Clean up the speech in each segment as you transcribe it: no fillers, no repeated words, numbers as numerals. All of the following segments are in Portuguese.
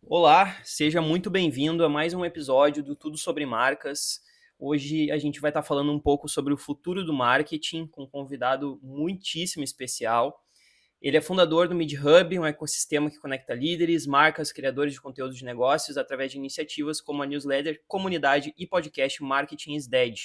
Olá, seja muito bem-vindo a mais um episódio do Tudo Sobre Marcas. Hoje a gente vai estar falando um pouco sobre o futuro do marketing com um convidado muitíssimo especial. Ele é fundador do MidHub, um ecossistema que conecta líderes, marcas, criadores de conteúdo de negócios através de iniciativas como a newsletter, comunidade e podcast Marketing is Dead,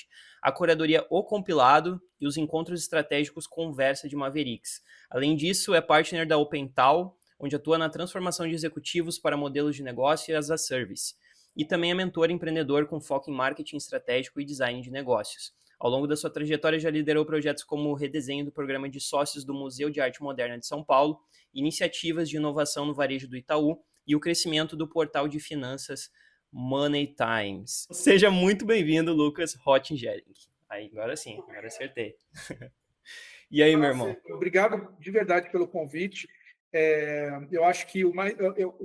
a curadoria O Compilado e os encontros estratégicos Conversa de Mavericks. Além disso, é partner da OpenTal, onde atua na transformação de executivos para modelos de negócio e as a service. E também é mentor empreendedor com foco em marketing estratégico e design de negócios. Ao longo da sua trajetória, já liderou projetos como o redesenho do programa de sócios do Museu de Arte Moderna de São Paulo, iniciativas de inovação no varejo do Itaú e o crescimento do portal de finanças Money Times. Seja muito bem-vindo, Lucas Rottingering. Aí, agora sim, agora acertei. E aí, meu irmão? Obrigado de verdade pelo convite. Eu acho que o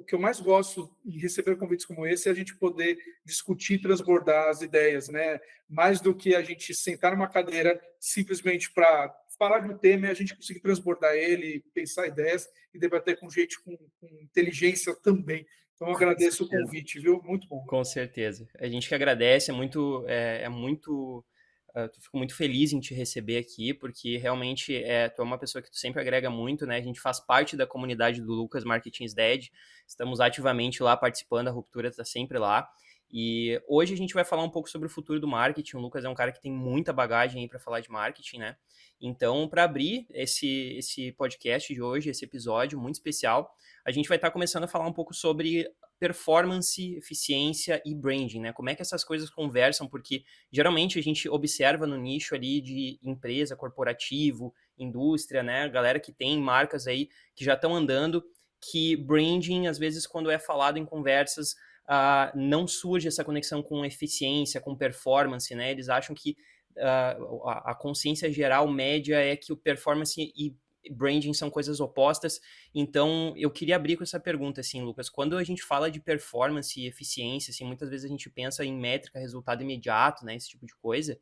que eu mais gosto em receber convites como esse é a gente poder discutir, transbordar as ideias, né? Mais do que a gente sentar numa cadeira simplesmente para falar de um tema, é a gente conseguir transbordar ele, pensar ideias e debater com gente com inteligência também. Então, eu Com agradeço o certeza. convite, viu? Muito bom. Com certeza. A gente que agradece, fico muito feliz em te receber aqui, porque realmente tu é uma pessoa que tu sempre agrega muito, né? A gente faz parte da comunidade do Lucas Marketing is Dead, estamos ativamente lá participando, a Ruptura está sempre lá. E hoje a gente vai falar um pouco sobre o futuro do marketing. O Lucas é um cara que tem muita bagagem aí para falar de marketing, né? Então, para abrir esse podcast de hoje, esse episódio muito especial, a gente vai estar começando a falar um pouco sobre performance, eficiência e branding, né? Como é que essas coisas conversam? Porque geralmente a gente observa no nicho ali de empresa, corporativo, indústria, né? Galera que tem marcas aí que já estão andando, que branding, às vezes, quando é falado em conversas, não surge essa conexão com eficiência, com performance, né? Eles acham que a consciência geral média é que o performance e branding são coisas opostas. Então, eu queria abrir com essa pergunta, assim, Lucas. Quando a gente fala de performance e eficiência, assim, muitas vezes a gente pensa em métrica, resultado imediato, né, esse tipo de coisa.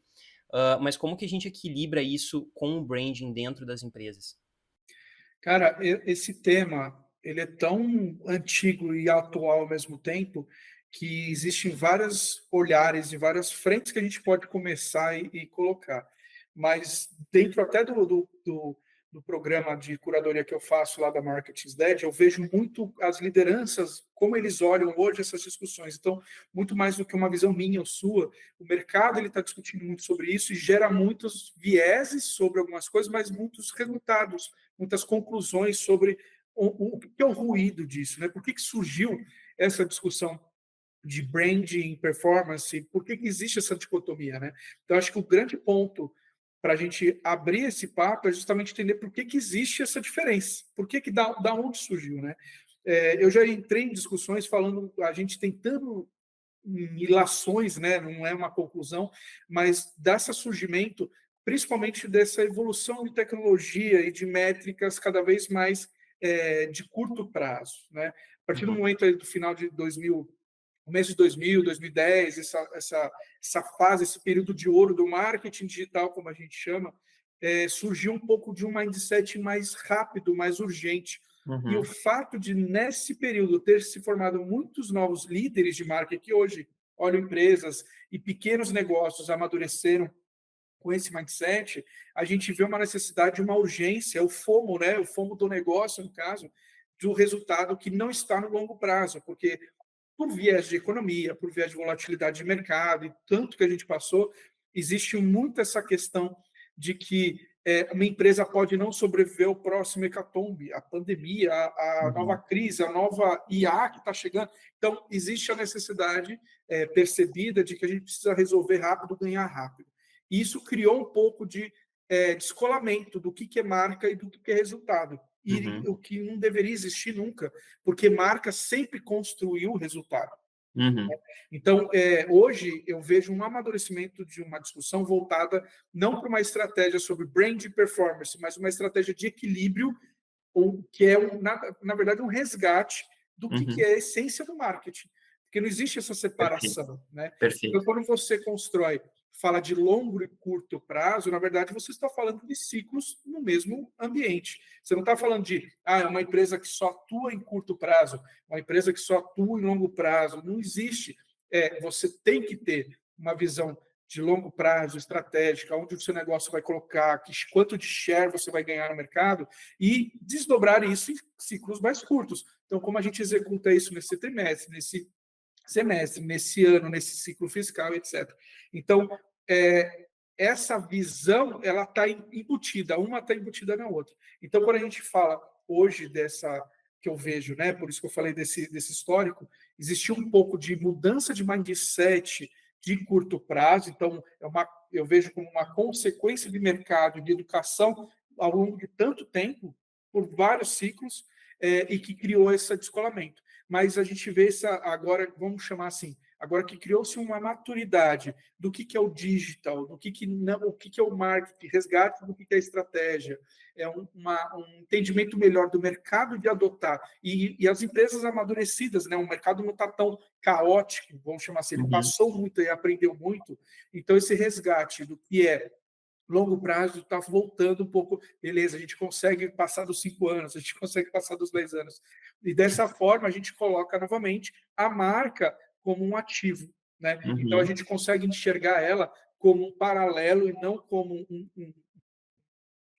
Mas como que a gente equilibra isso com o branding dentro das empresas? Cara, esse tema, ele é tão antigo e atual ao mesmo tempo, que existem vários olhares e várias frentes que a gente pode começar e colocar. Mas dentro até do programa de curadoria que eu faço lá da Marketing's Dead, eu vejo muito as lideranças, como eles olham hoje essas discussões. Então, muito mais do que uma visão minha ou sua, o mercado ele está discutindo muito sobre isso e gera muitos vieses sobre algumas coisas, mas muitos resultados, muitas conclusões sobre o que é o ruído disso, né? Por que surgiu essa discussão de branding, performance? Por que existe essa dicotomia, né? Então, acho que o grande ponto para a gente abrir esse papo é justamente entender por que existe essa diferença, por que da onde surgiu, né? Eu já entrei em discussões falando, a gente tentando ilações, né? Não é uma conclusão, mas desse surgimento, principalmente dessa evolução de tecnologia e de métricas cada vez mais de curto prazo, né? A partir do Uhum, momento aí do final de 2000, começo de 2000, 2010, essa fase, esse período de ouro do marketing digital, como a gente chama, surgiu um pouco de um mindset mais rápido, mais urgente. E o uhum, fato de, nesse período, ter se formado muitos novos líderes de marca que hoje olham empresas e pequenos negócios amadureceram com esse mindset, a gente vê uma necessidade, uma urgência, o FOMO, né? O FOMO do negócio, no caso, do resultado que não está no longo prazo, porque por viés de economia, por viés de volatilidade de mercado e tanto que a gente passou, existe muito essa questão de que uma empresa pode não sobreviver ao próximo hecatombe, a pandemia, a nova uhum, crise, a nova IA que está chegando. Então, existe a necessidade percebida de que a gente precisa resolver rápido, ganhar rápido. E isso criou um pouco de descolamento do que é marca e do que é resultado. E uhum, o que não deveria existir nunca, porque marca sempre construiu o resultado. uhum, Então, hoje eu vejo um amadurecimento de uma discussão voltada não para uma estratégia sobre brand performance, mas uma estratégia de equilíbrio, ou que é, na verdade, um resgate do que uhum. é a essência do marketing. Porque não existe essa Perfeito, separação, né? Então, perfeito. quando você constrói fala de longo e curto prazo, na verdade, você está falando de ciclos no mesmo ambiente. Você não está falando de é uma empresa que só atua em curto prazo, uma empresa que só atua em longo prazo. Não existe. Você tem que ter uma visão de longo prazo, estratégica, onde o seu negócio vai colocar, quanto de share você vai ganhar no mercado, e desdobrar isso em ciclos mais curtos. Então, como a gente executa isso nesse trimestre, nesse semestre, nesse ano, nesse ciclo fiscal, etc. Então, essa visão, ela está embutida, uma está embutida na outra. Então, quando a gente fala hoje dessa, que eu vejo, né, por isso que eu falei desse histórico, existiu um pouco de mudança de mindset de curto prazo, então, eu vejo como uma consequência de mercado, de educação, ao longo de tanto tempo, por vários ciclos, e que criou esse descolamento. Mas a gente vê agora, vamos chamar assim, agora que criou-se uma maturidade do que é o digital, do que não, o que é o marketing, resgate do que é a estratégia, um entendimento melhor do mercado de adotar, e as empresas amadurecidas, né? O mercado não está tão caótico, vamos chamar assim, ele Uhum. passou muito e aprendeu muito, então esse resgate do que é longo prazo está voltando um pouco, beleza, a gente consegue passar dos 5 anos, a gente consegue passar dos 10 anos. E dessa forma, a gente coloca novamente a marca como um ativo. Né? Então, a Uhum. gente consegue enxergar ela como um paralelo e não como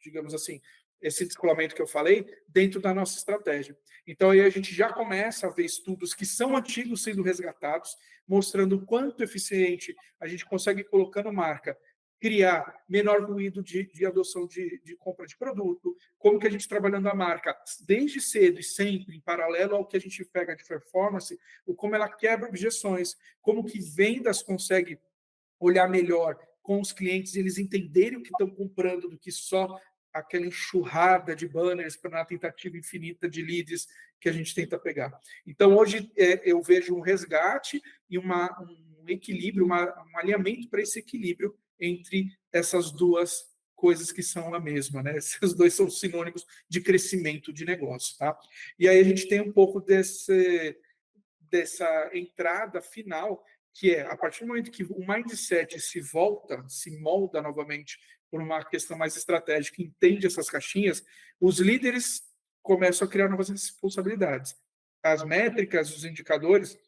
digamos assim, esse descolamento que eu falei, dentro da nossa estratégia. Então, aí a gente já começa a ver estudos que são antigos sendo resgatados, mostrando o quanto eficiente a gente consegue, colocando marca, criar menor ruído de adoção de compra de produto, como que a gente trabalhando a marca desde cedo e sempre, em paralelo ao que a gente pega de performance, como ela quebra objeções, como que vendas consegue olhar melhor com os clientes, eles entenderem o que estão comprando do que só aquela enxurrada de banners para uma tentativa infinita de leads que a gente tenta pegar. Então, hoje, eu vejo um resgate e um equilíbrio, um alinhamento para esse equilíbrio entre essas duas coisas que são a mesma, né? Esses dois são sinônimos de crescimento de negócio, tá? E aí a gente tem um pouco dessa entrada final, que é a partir do momento que o mindset se volta, se molda novamente por uma questão mais estratégica, entende essas caixinhas, os líderes começam a criar novas responsabilidades. As métricas, os indicadores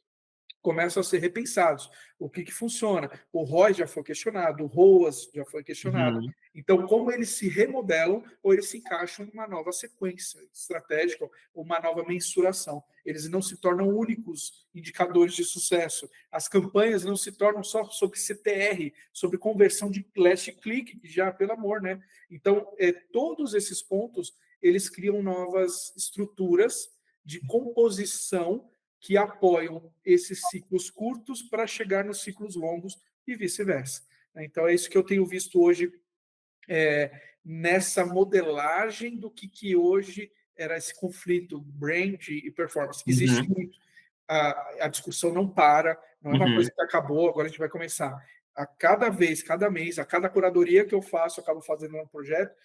começam a ser repensados. O que funciona? O ROI já foi questionado, o ROAS já foi questionado. Uhum. Então, como eles se remodelam ou eles se encaixam numa nova sequência estratégica, uma nova mensuração. Eles não se tornam únicos indicadores de sucesso. As campanhas não se tornam só sobre CTR, sobre conversão de last click, que já, pelo amor, né? Então, todos esses pontos, eles criam novas estruturas de composição que apoiam esses ciclos curtos para chegar nos ciclos longos e vice-versa. Então, é isso que eu tenho visto hoje nessa modelagem do que hoje era esse conflito brand e performance. Existe Uhum. muito. A discussão não para, não é uma coisa Uhum. que acabou, agora a gente vai começar. A cada vez, cada mês, a cada curadoria que eu faço, eu acabo fazendo um projeto,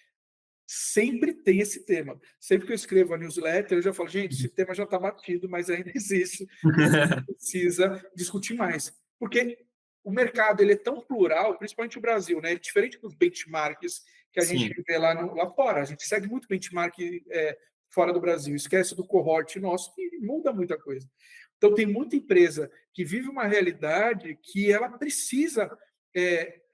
sempre tem esse tema. Sempre que eu escrevo a newsletter, eu já falo, gente, esse tema já está batido, mas ainda existe, e a gente precisa discutir mais. Porque o mercado ele é tão plural, principalmente o Brasil, né? É diferente dos benchmarks que a gente Sim. vê lá fora. A gente segue muito benchmark fora do Brasil, esquece do cohort nosso e muda muita coisa. Então, tem muita empresa que vive uma realidade que ela precisa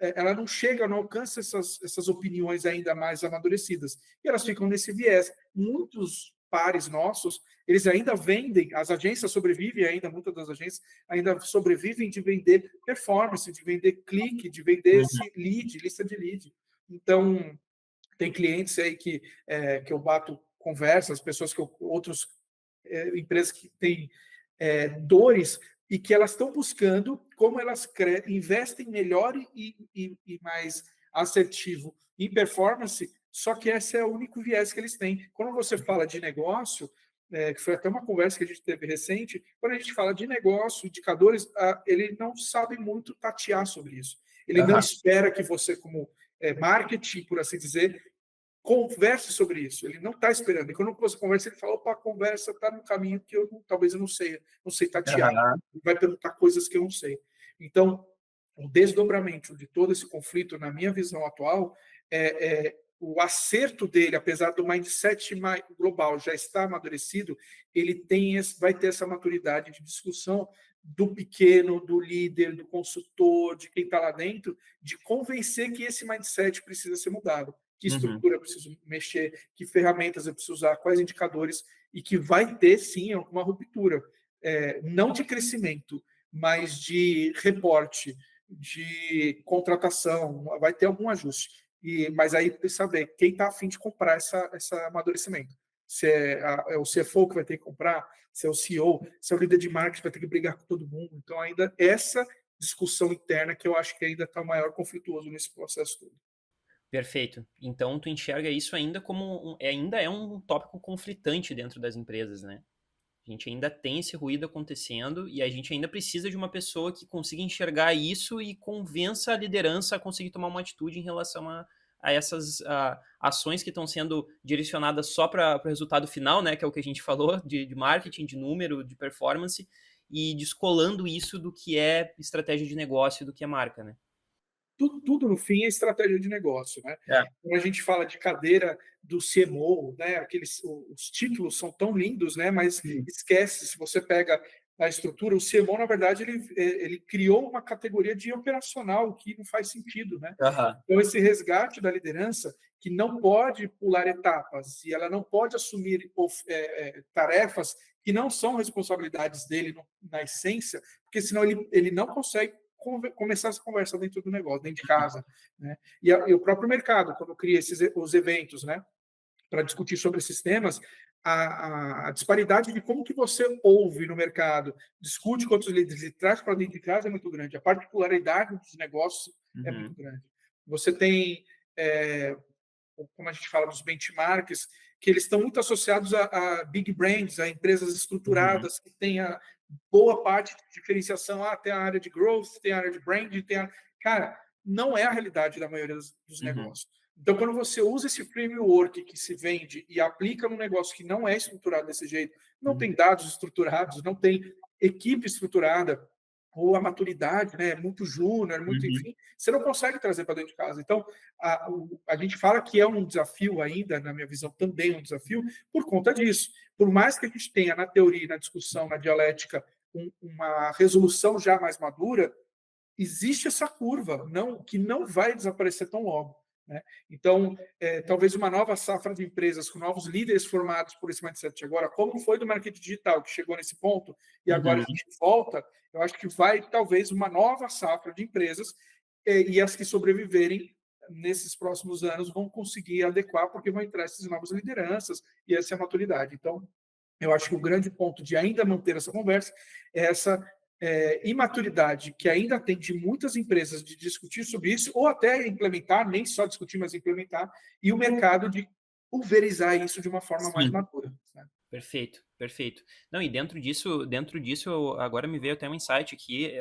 ela não chega, não alcança essas opiniões ainda mais amadurecidas. E elas ficam nesse viés. Muitos pares nossos, eles ainda vendem, as agências sobrevivem ainda, muitas das agências ainda sobrevivem de vender performance, de vender clique, de vender Uhum. esse lead, lista de lead. Então, tem clientes aí que eu bato conversa, as pessoas outros empresas que têm dores e que elas estão buscando como elas investem melhor e mais assertivo em performance, só que esse é o único viés que eles têm. Quando você fala de negócio, que foi até uma conversa que a gente teve recente, quando a gente fala de negócio, indicadores, ele não sabe muito tatear sobre isso. Ele não Aham. espera que você, como marketing, por assim dizer, converse sobre isso. Ele não está esperando. E quando você conversa, ele fala: opa, a conversa está no caminho que talvez eu não sei tatear. Aham. Ele vai perguntar coisas que eu não sei. Então, o desdobramento de todo esse conflito, na minha visão atual, o acerto dele, apesar do mindset global já estar amadurecido, ele vai ter essa maturidade de discussão do pequeno, do líder, do consultor, de quem está lá dentro, de convencer que esse mindset precisa ser mudado, que Uhum. estrutura eu preciso mexer, que ferramentas eu preciso usar, quais indicadores, e que vai ter, sim, uma ruptura, não de crescimento, mas de reporte, de contratação, vai ter algum ajuste. Mas aí precisa saber quem está afim de comprar esse amadurecimento. Se é o CFO que vai ter que comprar, se é o CEO, se é o líder de marketing que vai ter que brigar com todo mundo. Então, ainda essa discussão interna que eu acho que ainda está maior conflituoso nesse processo todo. Perfeito. Então, tu enxerga isso ainda como ainda é um tópico conflitante dentro das empresas, né? A gente ainda tem esse ruído acontecendo e a gente ainda precisa de uma pessoa que consiga enxergar isso e convença a liderança a conseguir tomar uma atitude em relação a essas ações que estão sendo direcionadas só para o resultado final, né? Que é o que a gente falou de marketing, de número, de performance, e descolando isso do que é estratégia de negócio, do que é marca, né? Tudo no fim é estratégia de negócio, né? É. Quando a gente fala de cadeira do CMO, né? Os títulos são tão lindos, né? Mas esquece, se você pega a estrutura, o CMO, na verdade, ele criou uma categoria de operacional que não faz sentido, né? Aham. Então, esse resgate da liderança, que não pode pular etapas e ela não pode assumir tarefas que não são responsabilidades dele na essência, porque senão ele não consegue começar essa conversa dentro do negócio, dentro de casa, né? E o próprio mercado, quando cria os eventos, né, para discutir sobre esses temas, a disparidade de como que você ouve no mercado, discute com outros líderes e traz para dentro de casa é muito grande. A particularidade dos negócios é muito Uhum. grande. Você tem, como a gente fala nos benchmarks, que eles estão muito associados a big brands, a empresas Uhum. estruturadas que têm a boa parte de diferenciação. Tem a área de growth, tem a área de brand, Cara, não é a realidade da maioria dos Uhum. negócios. Então, quando você usa esse framework que se vende e aplica num negócio que não é estruturado desse jeito, não Uhum. tem dados estruturados, não tem equipe estruturada, ou a maturidade, né, muito júnior, muito, Uhum. enfim, você não consegue trazer para dentro de casa. Então, a gente fala que é um desafio ainda, na minha visão, também é um desafio, por conta disso. Por mais que a gente tenha na teoria, na discussão, na dialética, uma resolução já mais madura, existe essa curva que não vai desaparecer tão logo. Né? Então, talvez uma nova safra de empresas com novos líderes formados por esse mindset agora, como foi do marketing digital, que chegou nesse ponto, e agora a Uhum. gente volta, eu acho que vai talvez uma nova safra de empresas, e as que sobreviverem nesses próximos anos vão conseguir adequar, porque vão entrar essas novas lideranças e essa é a maturidade. Então, eu acho que o grande ponto de ainda manter essa conversa é essa imaturidade que ainda tem de muitas empresas de discutir sobre isso, ou até implementar, nem só discutir, mas implementar, e o mercado de pulverizar isso de uma forma mais Sim. madura. Né? Perfeito, perfeito. Não, e dentro disso, agora me veio até um insight aqui.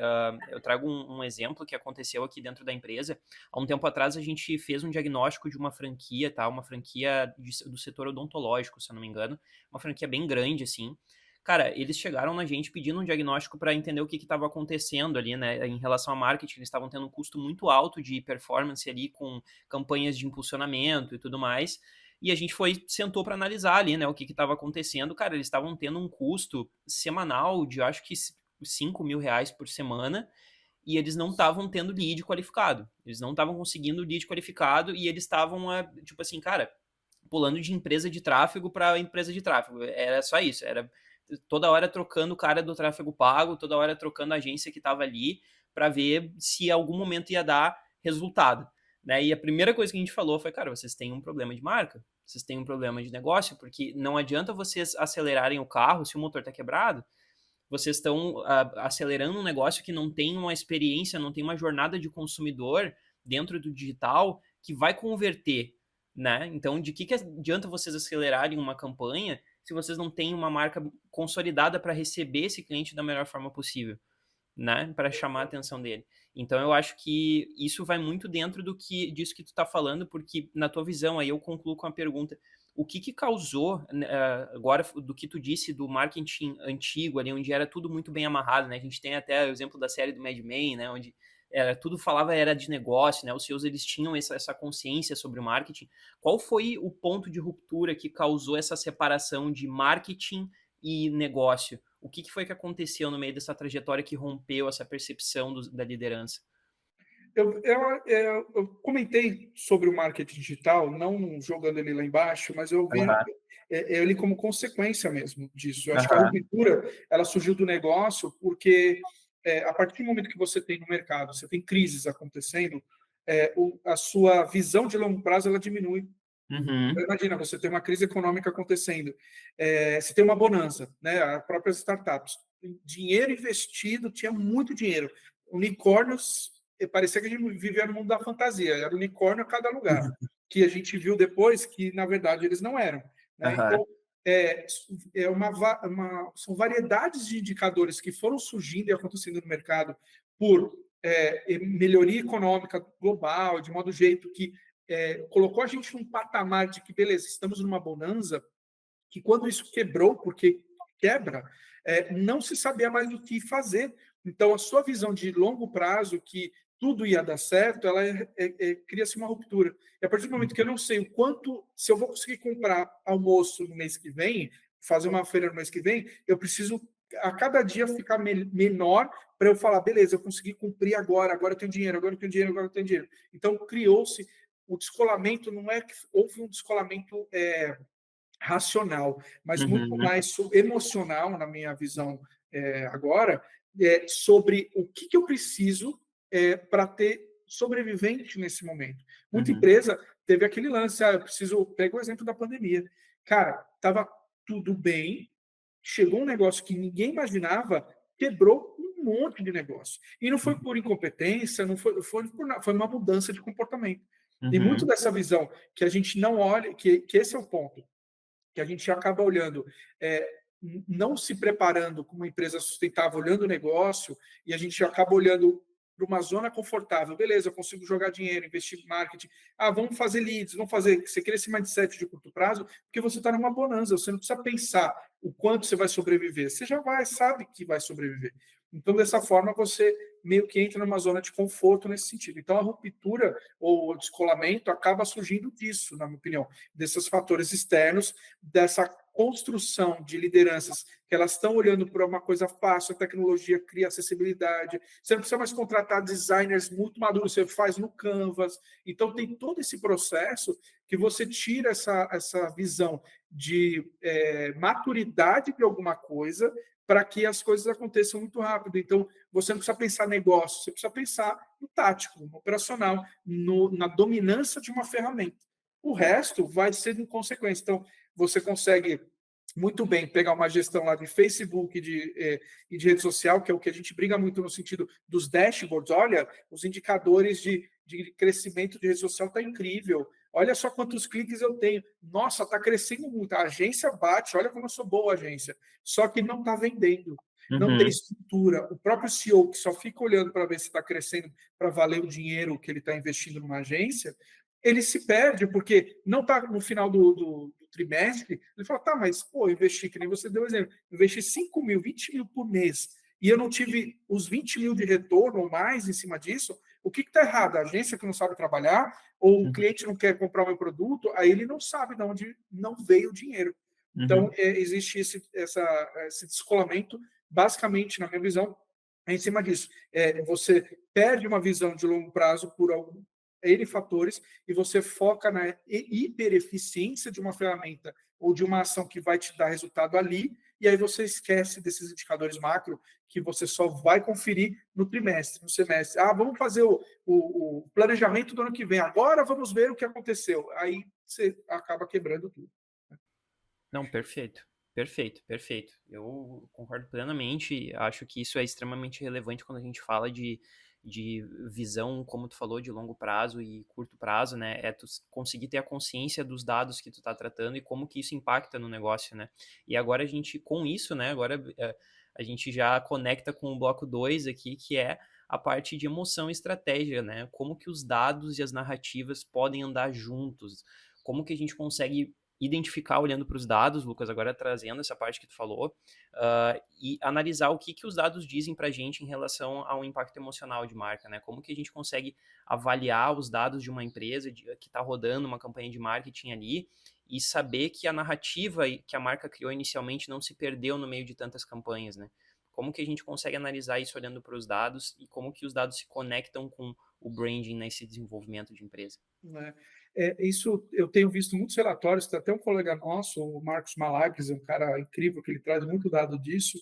Eu trago um exemplo que aconteceu aqui dentro da empresa. Há um tempo atrás a gente fez um diagnóstico de uma franquia, tá? Uma franquia do setor odontológico, se eu não me engano. Uma franquia bem grande, assim. Cara, eles chegaram na gente pedindo um diagnóstico para entender o que estava acontecendo ali, né? Em relação a marketing, eles estavam tendo um custo muito alto de performance ali com campanhas de impulsionamento e tudo mais. E a gente sentou para analisar ali, né, o que estava acontecendo. Cara, eles estavam tendo um custo semanal de, acho que, R$ 5.000 por semana, e eles não estavam tendo lead qualificado. Eles não estavam conseguindo lead qualificado e eles estavam, tipo assim, cara, pulando de empresa de tráfego para empresa de tráfego. Era só isso, era toda hora trocando o cara do tráfego pago, toda hora trocando a agência que estava ali para ver se em algum momento ia dar resultado. Né? E a primeira coisa que a gente falou foi, cara, vocês têm um problema de marca, vocês têm um problema de negócio, porque não adianta vocês acelerarem o carro se o motor está quebrado, vocês estão acelerando um negócio que não tem uma experiência, não tem uma jornada de consumidor dentro do digital que vai converter, né? Então, de que adianta vocês acelerarem uma campanha se vocês não têm uma marca consolidada para receber esse cliente da melhor forma possível? Né, para chamar a atenção dele. Então eu acho que isso vai muito dentro disso que tu tá falando, porque na tua visão, aí eu concluo com a pergunta, o que causou, agora do que tu disse do marketing antigo ali, onde era tudo muito bem amarrado, né, a gente tem até o exemplo da série do Mad Men, né, onde tudo falava era de negócio, né? Os CEOs eles tinham essa consciência sobre o marketing. Qual foi o ponto de ruptura que causou essa separação de marketing e negócio? O que foi que aconteceu no meio dessa trajetória que rompeu essa percepção da liderança? Eu comentei sobre o marketing digital, não jogando ele lá embaixo, mas eu vi Aham, ele como consequência mesmo disso. Eu acho que a aham, ruptura ela surgiu do negócio porque a partir do momento que você tem no mercado, você tem crises acontecendo, a sua visão de longo prazo ela diminui. uhum, Imagina, você tem uma crise econômica acontecendo, você tem uma bonança, né? As próprias startups, dinheiro investido, tinha muito dinheiro, unicórnios, parecia que a gente vivia no mundo da fantasia, era unicórnio a cada lugar, que a gente viu depois que, na verdade, eles não eram. Né? aham, Então, são variedades de indicadores que foram surgindo e acontecendo no mercado por melhoria econômica global, de modo jeito que colocou a gente num patamar de que, beleza, estamos numa bonança, que quando isso quebrou, porque quebra, não se sabia mais o que fazer. Então, a sua visão de longo prazo, que tudo ia dar certo, ela cria-se uma ruptura. E a partir do momento que eu não sei o quanto, se eu vou conseguir comprar almoço no mês que vem, fazer uma feira no mês que vem, eu preciso a cada dia ficar menor para eu falar, beleza, eu consegui cumprir agora, agora eu tenho dinheiro, agora eu tenho dinheiro, agora eu tenho dinheiro. Então, criou-se o descolamento, não é que houve um descolamento racional, mas muito uhum, mais emocional, na minha visão agora, sobre o que eu preciso para ter sobrevivente nesse momento. Muita uhum, empresa teve aquele lance, eu preciso, pega o exemplo da pandemia. Cara, estava tudo bem, chegou um negócio que ninguém imaginava, quebrou um monte de negócio. E não foi por incompetência, não foi por nada, foi uma mudança de comportamento. E muito uhum, dessa visão que a gente não olha, que esse é o ponto que a gente acaba olhando, não se preparando como uma empresa sustentável, olhando o negócio, e a gente acaba olhando para uma zona confortável. Beleza, eu consigo jogar dinheiro, investir em marketing. Vamos fazer leads, vamos fazer. Você cria esse mindset de curto prazo, porque você está numa bonança. Você não precisa pensar o quanto você vai sobreviver. Você já sabe que vai sobreviver. Então, dessa forma, você meio que entra numa zona de conforto nesse sentido. Então, a ruptura ou o descolamento acaba surgindo disso, na minha opinião, desses fatores externos, dessa construção de lideranças que elas estão olhando para uma coisa fácil, a tecnologia cria acessibilidade, você não precisa mais contratar designers muito maduros, você faz no Canvas. Então, tem todo esse processo que você tira essa visão de maturidade de alguma coisa para que as coisas aconteçam muito rápido. Então, você não precisa pensar negócio, você precisa pensar no tático, no operacional, na dominância de uma ferramenta. O resto vai ser em consequência. Então, você consegue muito bem pegar uma gestão lá de Facebook e de rede social, que é o que a gente briga muito no sentido dos dashboards. Olha, os indicadores de crescimento de rede social está incrível. Olha só quantos cliques eu tenho. Nossa, está crescendo muito. A agência bate, olha como eu sou boa agência. Só que não está vendendo. Não tem uhum, estrutura. O próprio CEO, que só fica olhando para ver se está crescendo para valer o dinheiro que ele está investindo numa agência, ele se perde, porque não está no final do trimestre. Ele fala, tá, mas pô, investi, que nem você deu exemplo, investi 5 mil, 20 mil por mês, e eu não tive os 20 mil de retorno ou mais em cima disso. O que está errado? A agência que não sabe trabalhar, ou o uhum, cliente não quer comprar o meu produto, aí ele não sabe de onde não veio o dinheiro. Então, uhum, existe esse descolamento, basicamente, na minha visão, é em cima disso. Você perde uma visão de longo prazo por algum N fatores e você foca na hipereficiência de uma ferramenta ou de uma ação que vai te dar resultado ali, e aí você esquece desses indicadores macro que você só vai conferir no trimestre, no semestre. Vamos fazer o planejamento do ano que vem, agora vamos ver o que aconteceu. Aí você acaba quebrando tudo. Não, perfeito. Perfeito, perfeito. Eu concordo plenamente. Acho que isso é extremamente relevante quando a gente fala de visão, como tu falou, de longo prazo e curto prazo, né? É tu conseguir ter a consciência dos dados que tu tá tratando e como que isso impacta no negócio, né? E agora a gente, com isso, né? Agora a gente já conecta com o bloco 2 aqui, que é a parte de emoção e estratégia, né? Como que os dados e as narrativas podem andar juntos. Como que a gente consegue identificar olhando para os dados, Lucas, agora trazendo essa parte que tu falou, e analisar o que, que os dados dizem para a gente em relação ao impacto emocional de marca, né? Como que a gente consegue avaliar os dados de uma empresa que está rodando uma campanha de marketing ali e saber que a narrativa que a marca criou inicialmente não se perdeu no meio de tantas campanhas, né? Como que a gente consegue analisar isso olhando para os dados e como que os dados se conectam com o branding nesse desenvolvimento de empresa? Né? Isso eu tenho visto muitos relatórios, tem até um colega nosso, o Marcos Malaques, um cara incrível, que ele traz muito dado disso,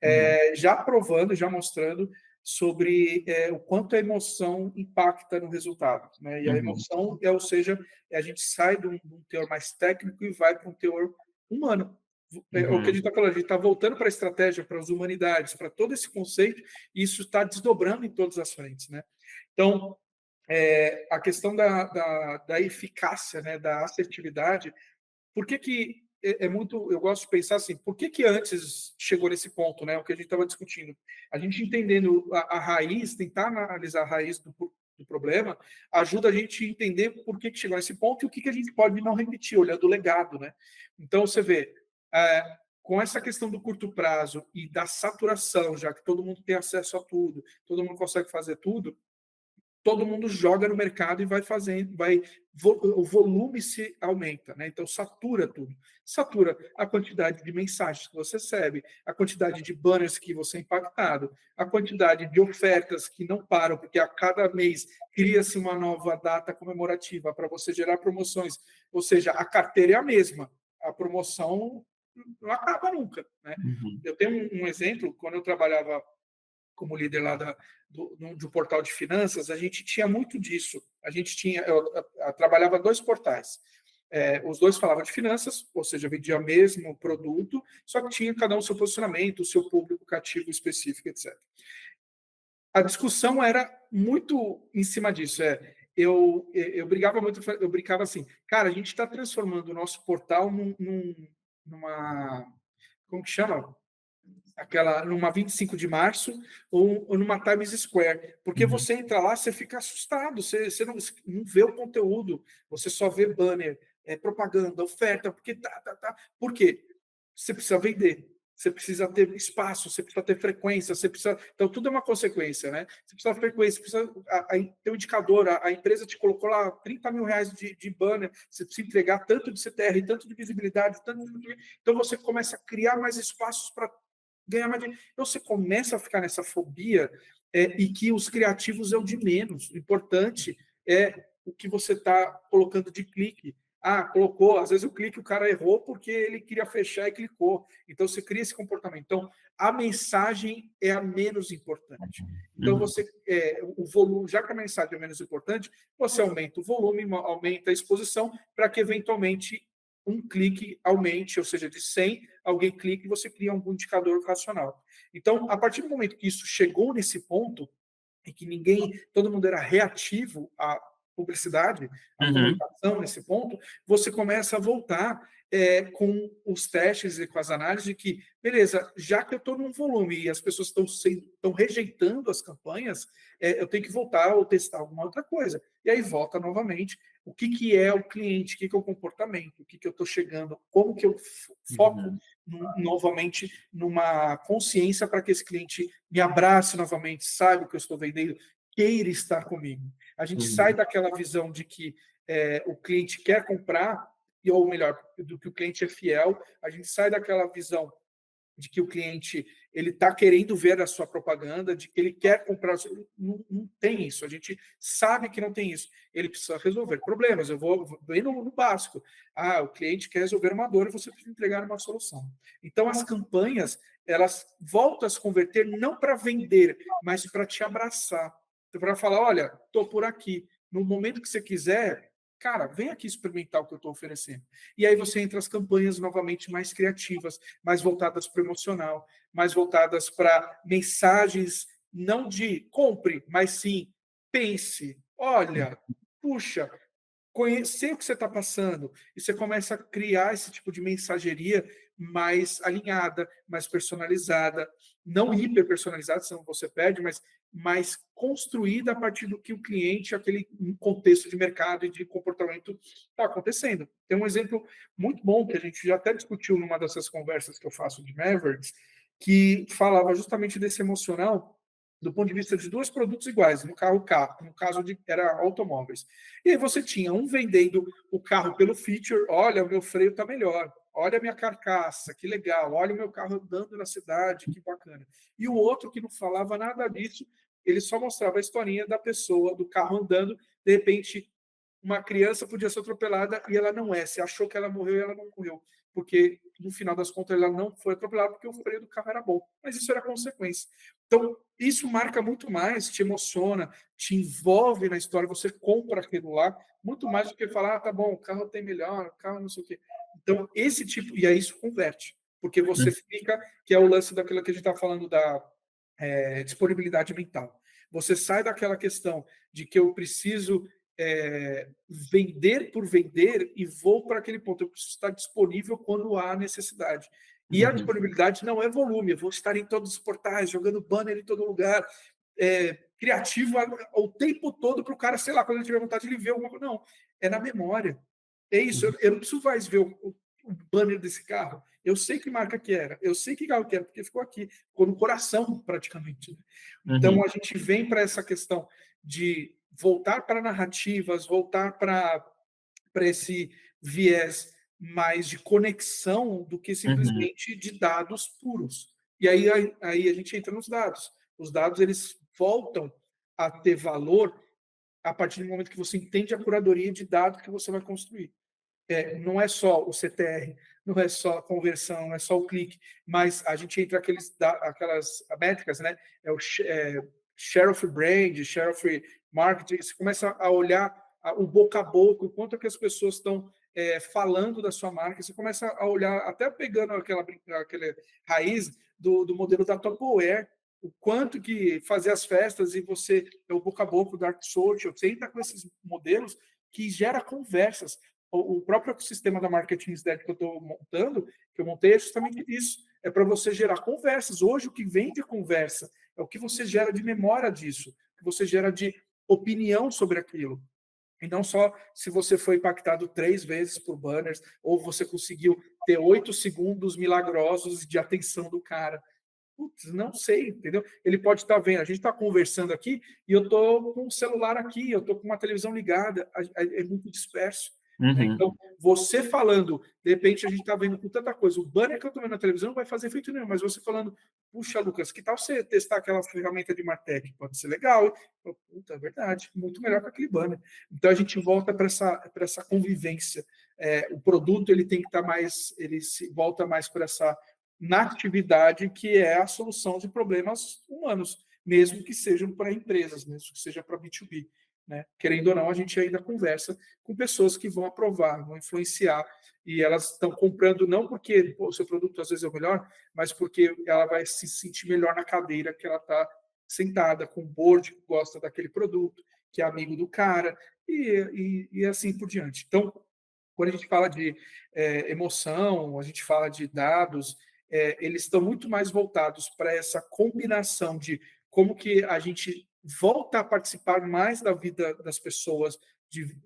Uhum, já provando, já mostrando sobre o quanto a emoção impacta no resultado. Né? E a uhum, emoção, ou seja, a gente sai de um teor mais técnico e vai para um teor humano. É o que a uhum, gente está falando, a gente está voltando para a estratégia, para as humanidades, para todo esse conceito, e isso está desdobrando em todas as frentes. Né? Então, a questão da eficácia, né, da assertividade, por que que é muito, eu gosto de pensar assim, por que que antes chegou nesse ponto, né, o que a gente estava discutindo? A gente entendendo a raiz, tentar analisar a raiz do problema, ajuda a gente a entender por que que chegou nesse ponto e o que que a gente pode não repetir, olhando o legado, né? Então, você vê, com essa questão do curto prazo e da saturação, já que todo mundo tem acesso a tudo, todo mundo consegue fazer tudo, todo mundo joga no mercado e vai fazendo, o volume se aumenta, né? Então satura tudo. Satura a quantidade de mensagens que você recebe, a quantidade de banners que você é impactado, a quantidade de ofertas que não param, porque a cada mês cria-se uma nova data comemorativa para você gerar promoções. Ou seja, a carteira é a mesma, a promoção não acaba nunca, né? uhum, Eu tenho um exemplo, quando eu trabalhava como líder lá de um portal de finanças, a gente tinha muito disso. A gente tinha, eu trabalhava 2 portais. Os dois falavam de finanças, ou seja, vendia o mesmo produto, só que tinha cada um o seu posicionamento, o seu público cativo específico, etc. A discussão era muito em cima disso. Eu brigava muito, eu brincava assim, cara, a gente está transformando o nosso portal numa, como que chama? Aquela numa 25 de março ou numa Times Square, porque uhum, você entra lá, você fica assustado, você não vê o conteúdo, você só vê banner, propaganda, oferta, porque tá. Por quê? Você precisa vender, você precisa ter espaço, você precisa ter frequência, você precisa. Então, tudo é uma consequência, né? Você precisa de frequência, precisa ter um indicador, a empresa te colocou lá R$ 30 mil de banner, você precisa entregar tanto de CTR, tanto de visibilidade, então você começa a criar mais espaços para ganhar mais dinheiro. Então você começa a ficar nessa fobia e que os criativos é o de menos. O importante é o que você está colocando de clique. Ah, colocou, às vezes o clique o cara errou porque ele queria fechar e clicou. Então você cria esse comportamento. Então a mensagem é a menos importante. Então uhum, você, o volume, já que a mensagem é menos importante, você aumenta o volume, aumenta a exposição para que eventualmente um clique aumente, ou seja, de 100, alguém clica e você cria um indicador racional. Então, a partir do momento que isso chegou nesse ponto, e que todo mundo era reativo à publicidade, à uhum, comunicação nesse ponto, você começa a voltar com os testes e com as análises de que, beleza, já que eu estou num volume e as pessoas estão rejeitando as campanhas, eu tenho que voltar ou testar alguma outra coisa. E aí volta novamente. O que, que é o cliente, o que, que é o comportamento, o que, que eu estou chegando, como que eu foco uhum, novamente numa consciência para que esse cliente me abrace novamente, saiba o que eu estou vendendo, queira estar comigo. A gente sai uhum, daquela visão de que o cliente quer comprar, ou melhor, do que o cliente é fiel, a gente sai daquela visão de que o cliente ele está querendo ver a sua propaganda, de que ele quer comprar. Não tem isso. A gente sabe que não tem isso. Ele precisa resolver problemas. Eu vou bem no básico. Ah, o cliente quer resolver uma dor e você precisa entregar uma solução. Então, as campanhas, elas voltam a se converter não para vender, mas para te abraçar. Para falar, olha, estou por aqui. No momento que você quiser, cara, vem aqui experimentar o que eu estou oferecendo. E aí você entra as campanhas novamente mais criativas, mais voltadas para o emocional, mais voltadas para mensagens não de compre, mas sim pense, olha, puxa, conhecer o que você está passando, e você começa a criar esse tipo de mensageria mais alinhada, mais personalizada, não hiper personalizada, senão você perde, mas mais construída a partir do que o cliente, aquele contexto de mercado e de comportamento está acontecendo. Tem um exemplo muito bom que a gente já até discutiu numa dessas conversas que eu faço de Mavericks, que falava justamente desse emocional do ponto de vista de dois produtos iguais, no carro, no caso de era automóveis. E aí você tinha um vendendo o carro pelo feature, olha, o meu freio está melhor, olha a minha carcaça, que legal, olha o meu carro andando na cidade, que bacana. E o outro que não falava nada disso, ele só mostrava a historinha da pessoa, do carro andando, de repente uma criança podia ser atropelada e ela não é. Você achou que ela morreu e ela não morreu. Porque, no final das contas, ela não foi atropelada porque o freio do carro era bom. Mas isso era consequência. Então, isso marca muito mais, te emociona, te envolve na história, você compra aquilo lá, muito mais do que falar, ah, tá bom, o carro tem melhor, o carro não sei o quê. Então, esse tipo, e aí isso converte. Porque você fica, que é o lance daquilo que a gente está falando da disponibilidade mental. Você sai daquela questão de que eu preciso vender por vender e vou para aquele ponto. Eu preciso estar disponível quando há necessidade. E a disponibilidade não é volume. Eu vou estar em todos os portais, jogando banner em todo lugar, criativo o tempo todo para o cara, sei lá, quando ele tiver vontade de ele ver alguma coisa. Não, é na memória. É isso. Eu não preciso mais ver o banner desse carro. Eu sei que marca que era, eu sei que carro que era, porque ficou aqui, ficou no coração, praticamente. Né? Então, a gente vem para essa questão de voltar para narrativas, voltar para esse viés mais de conexão do que simplesmente de dados puros. E aí a gente entra nos dados. Os dados, eles voltam a ter valor a partir do momento que você entende a curadoria de dados que você vai construir. Não é só o CTR, não é só a conversão, não é só o clique, mas a gente entra aquelas métricas, né? Share of brand, share of marketing, você começa a olhar o boca a boca, o quanto que as pessoas estão falando da sua marca, você começa a olhar, até pegando aquela raiz do modelo da Tupperware, o quanto que fazer as festas e você, o boca a boca, o Dark Social, você entra com esses modelos que gera conversas. O próprio ecossistema da Marketing Stack que eu estou montando, que eu montei, é justamente isso. É para você gerar conversas. Hoje, o que vem de conversa é o que você gera de memória disso, o que você gera de opinião sobre aquilo. E não só se você foi impactado 3 vezes por banners, ou você conseguiu ter 8 segundos milagrosos de atenção do cara. Putz, não sei, entendeu? Ele pode estar vendo, a gente está conversando aqui e eu estou com o celular aqui, eu estou com uma televisão ligada, é muito disperso. Né? Então, você falando, de repente a gente está vendo com tanta coisa, o banner que eu estou vendo na televisão não vai fazer efeito nenhum, mas você falando, puxa, Lucas, que tal você testar aquela ferramenta de Martech? Pode ser legal. Puta, é verdade, muito melhor que aquele banner. Então, a gente volta para essa convivência. O produto ele tem que estar mais, ele se volta mais para essa na atividade que é a solução de problemas humanos, mesmo que sejam para empresas, mesmo que seja para B2B. Né? Querendo ou não, a gente ainda conversa com pessoas que vão aprovar, vão influenciar, e elas estão comprando não porque o seu produto às vezes é o melhor, mas porque ela vai se sentir melhor na cadeira que ela está sentada, com o board que gosta daquele produto, que é amigo do cara, e assim por diante. Então, quando a gente fala de emoção, a gente fala de dados, eles estão muito mais voltados para essa combinação de como que a gente volta a participar mais da vida das pessoas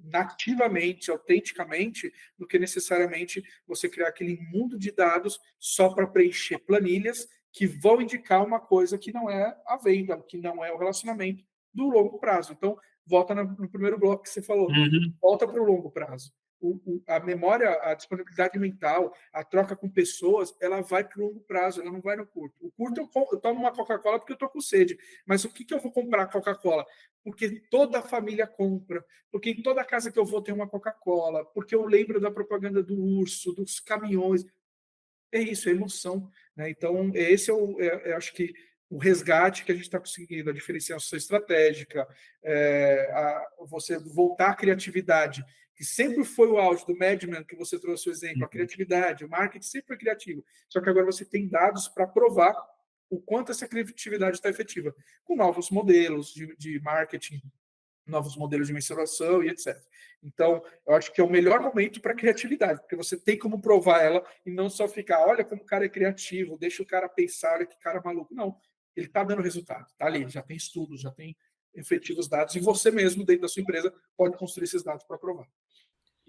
nativamente, autenticamente, do que necessariamente você criar aquele mundo de dados só para preencher planilhas que vão indicar uma coisa que não é a venda, que não é o relacionamento do longo prazo. Então, volta no primeiro bloco que você falou, volta para o longo prazo. A memória, a disponibilidade mental, a troca com pessoas, ela vai para o longo prazo, ela não vai no curto. O curto eu tomo uma Coca-Cola porque eu estou com sede, mas o que eu vou comprar Coca-Cola? Porque toda a família compra, porque em toda casa que eu vou tem uma Coca-Cola, porque eu lembro da propaganda do urso, dos caminhões. É isso, é emoção. Né? Então, esse eu acho que o resgate que a gente está conseguindo, a diferenciação estratégica, você voltar à criatividade, que sempre foi o auge do Madman, que você trouxe o exemplo, a criatividade, o marketing sempre foi criativo, só que agora você tem dados para provar o quanto essa criatividade está efetiva, com novos modelos de marketing, novos modelos de mensuração e etc. Então, eu acho que é o melhor momento para criatividade, porque você tem como provar ela e não só ficar, olha como o cara é criativo, deixa o cara pensar, olha que cara maluco. Não, ele está dando resultado, está ali, já tem estudos, já tem efetivos dados, e você mesmo, dentro da sua empresa, pode construir esses dados para provar.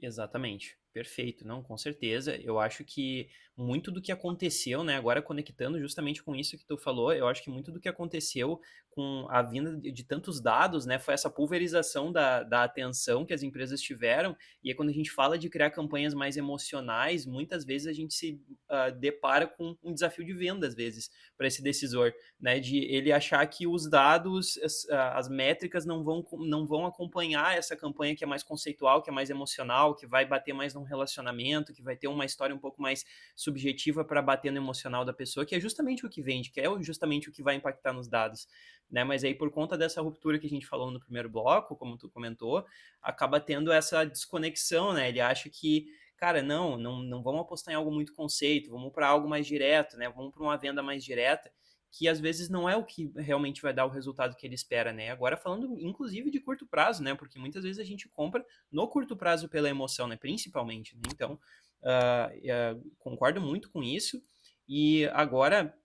Exatamente. Perfeito. Não, com certeza. Eu acho que muito do que aconteceu, né, agora conectando justamente com isso que tu falou, eu acho que muito do que aconteceu com a vinda de tantos dados, né, foi essa pulverização da atenção que as empresas tiveram. E aí, quando a gente fala de criar campanhas mais emocionais, muitas vezes a gente se depara com um desafio de venda, às vezes, para esse decisor, né, de ele achar que os dados, as métricas não vão acompanhar essa campanha que é mais conceitual, que é mais emocional, que vai bater mais num relacionamento, que vai ter uma história um pouco mais subjetiva para bater no emocional da pessoa, que é justamente o que vende, que é justamente o que vai impactar nos dados, né? Mas aí, por conta dessa ruptura que a gente falou no primeiro bloco, como tu comentou, acaba tendo essa desconexão, né? Ele acha que, cara, não vamos apostar em algo muito conceito, vamos para algo mais direto, né? Vamos para uma venda mais direta, que às vezes não é o que realmente vai dar o resultado que ele espera, né? Agora falando inclusive de curto prazo, né? Porque muitas vezes a gente compra no curto prazo pela emoção, né? Principalmente, né? Então, concordo muito com isso. E agora,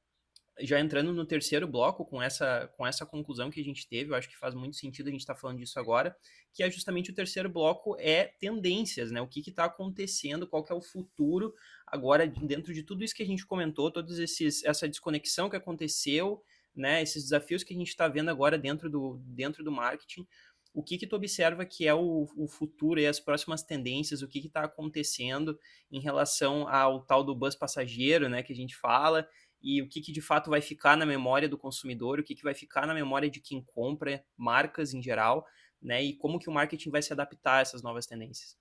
já entrando no terceiro bloco, com essa conclusão que a gente teve, eu acho que faz muito sentido a gente estar falando disso agora, que é justamente o terceiro bloco, é tendências, né? O que está acontecendo, qual que é o futuro agora, dentro de tudo isso que a gente comentou, essa desconexão que aconteceu, né? Esses desafios que a gente está vendo agora dentro do marketing. O que tu observa que é o futuro e as próximas tendências, o que está acontecendo em relação ao tal do buzz passageiro, né, que a gente fala, e o que de fato vai ficar na memória do consumidor, o que vai ficar na memória de quem compra, marcas em geral, né? E como que o marketing vai se adaptar a essas novas tendências.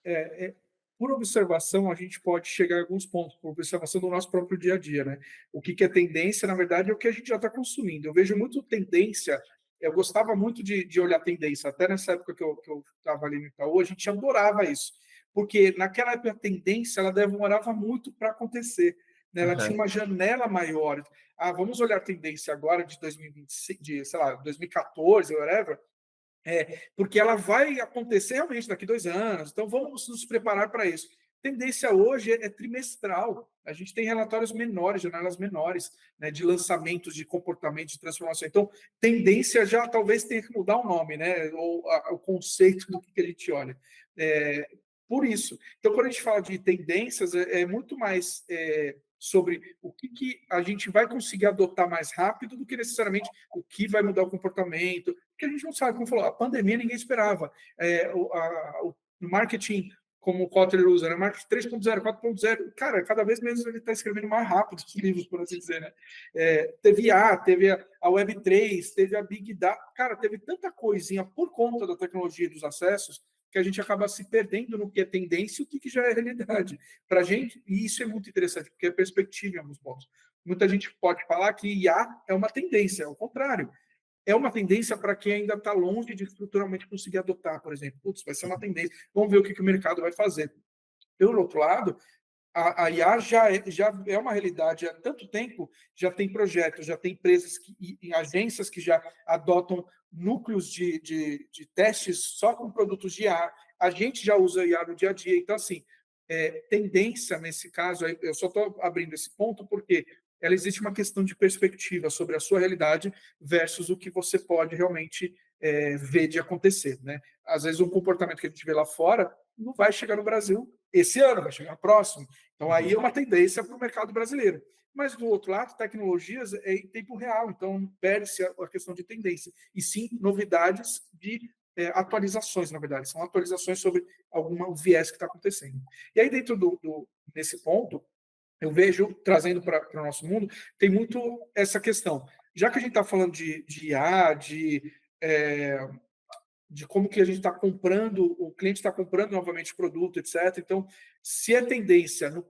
É, por observação, a gente pode chegar a alguns pontos, por observação do nosso próprio dia a dia, né? O que é tendência, na verdade, é o que a gente já está consumindo. Eu vejo muito tendência, eu gostava muito de olhar tendência, até nessa época que eu estava ali no Itaú, a gente adorava isso, porque naquela época a tendência ela demorava muito para acontecer, né? Ela tinha Uhum. uma janela maior. Ah, vamos olhar a tendência agora de 2025, sei lá, 2014, whatever, porque ela vai acontecer realmente daqui 2 anos, então vamos nos preparar para isso. Tendência hoje é trimestral. A gente tem relatórios menores, janelas menores, né, de lançamentos, de comportamento, de transformação. Então, tendência já talvez tenha que mudar o nome, né, ou o conceito do que a gente olha. É, por isso. Então, quando a gente fala de tendências, é muito mais sobre o que a gente vai conseguir adotar mais rápido do que necessariamente o que vai mudar o comportamento, porque a gente não sabe, como falou, a pandemia ninguém esperava. O marketing, como o Kotler usa, né? Marketing 3.0, 4.0, cara, cada vez menos ele está escrevendo mais rápido os livros, por assim dizer, né? Teve a Web3, teve a Big Data, cara, teve tanta coisinha por conta da tecnologia e dos acessos que a gente acaba se perdendo no que é tendência e o que já é realidade. Para a gente, e isso é muito interessante, porque é perspectiva em alguns pontos. Muita gente pode falar que IA é uma tendência, é o contrário, é uma tendência para quem ainda está longe de estruturalmente conseguir adotar, por exemplo. Putz, vai ser uma tendência, vamos ver o que o mercado vai fazer. Pelo outro lado, a IA já é uma realidade há tanto tempo, já tem projetos, já tem empresas e agências que já adotam núcleos de testes só com produtos de IA. A gente já usa IA no dia a dia. Então, assim, tendência nesse caso, eu só estou abrindo esse ponto porque ela existe uma questão de perspectiva sobre a sua realidade versus o que você pode realmente ver de acontecer, né? Às vezes um comportamento que a gente vê lá fora não vai chegar no Brasil esse ano, vai chegar no próximo. Então aí é uma tendência para o mercado brasileiro. Mas do outro lado, tecnologias é em tempo real, então perde-se a questão de tendência, e sim novidades de atualizações, na verdade, são atualizações sobre algum viés que está acontecendo. E aí, dentro desse ponto, eu vejo, trazendo para o nosso mundo, tem muito essa questão. Já que a gente está falando de IA, de como que a gente está comprando, o cliente está comprando novamente o produto, etc. Então, se é tendência no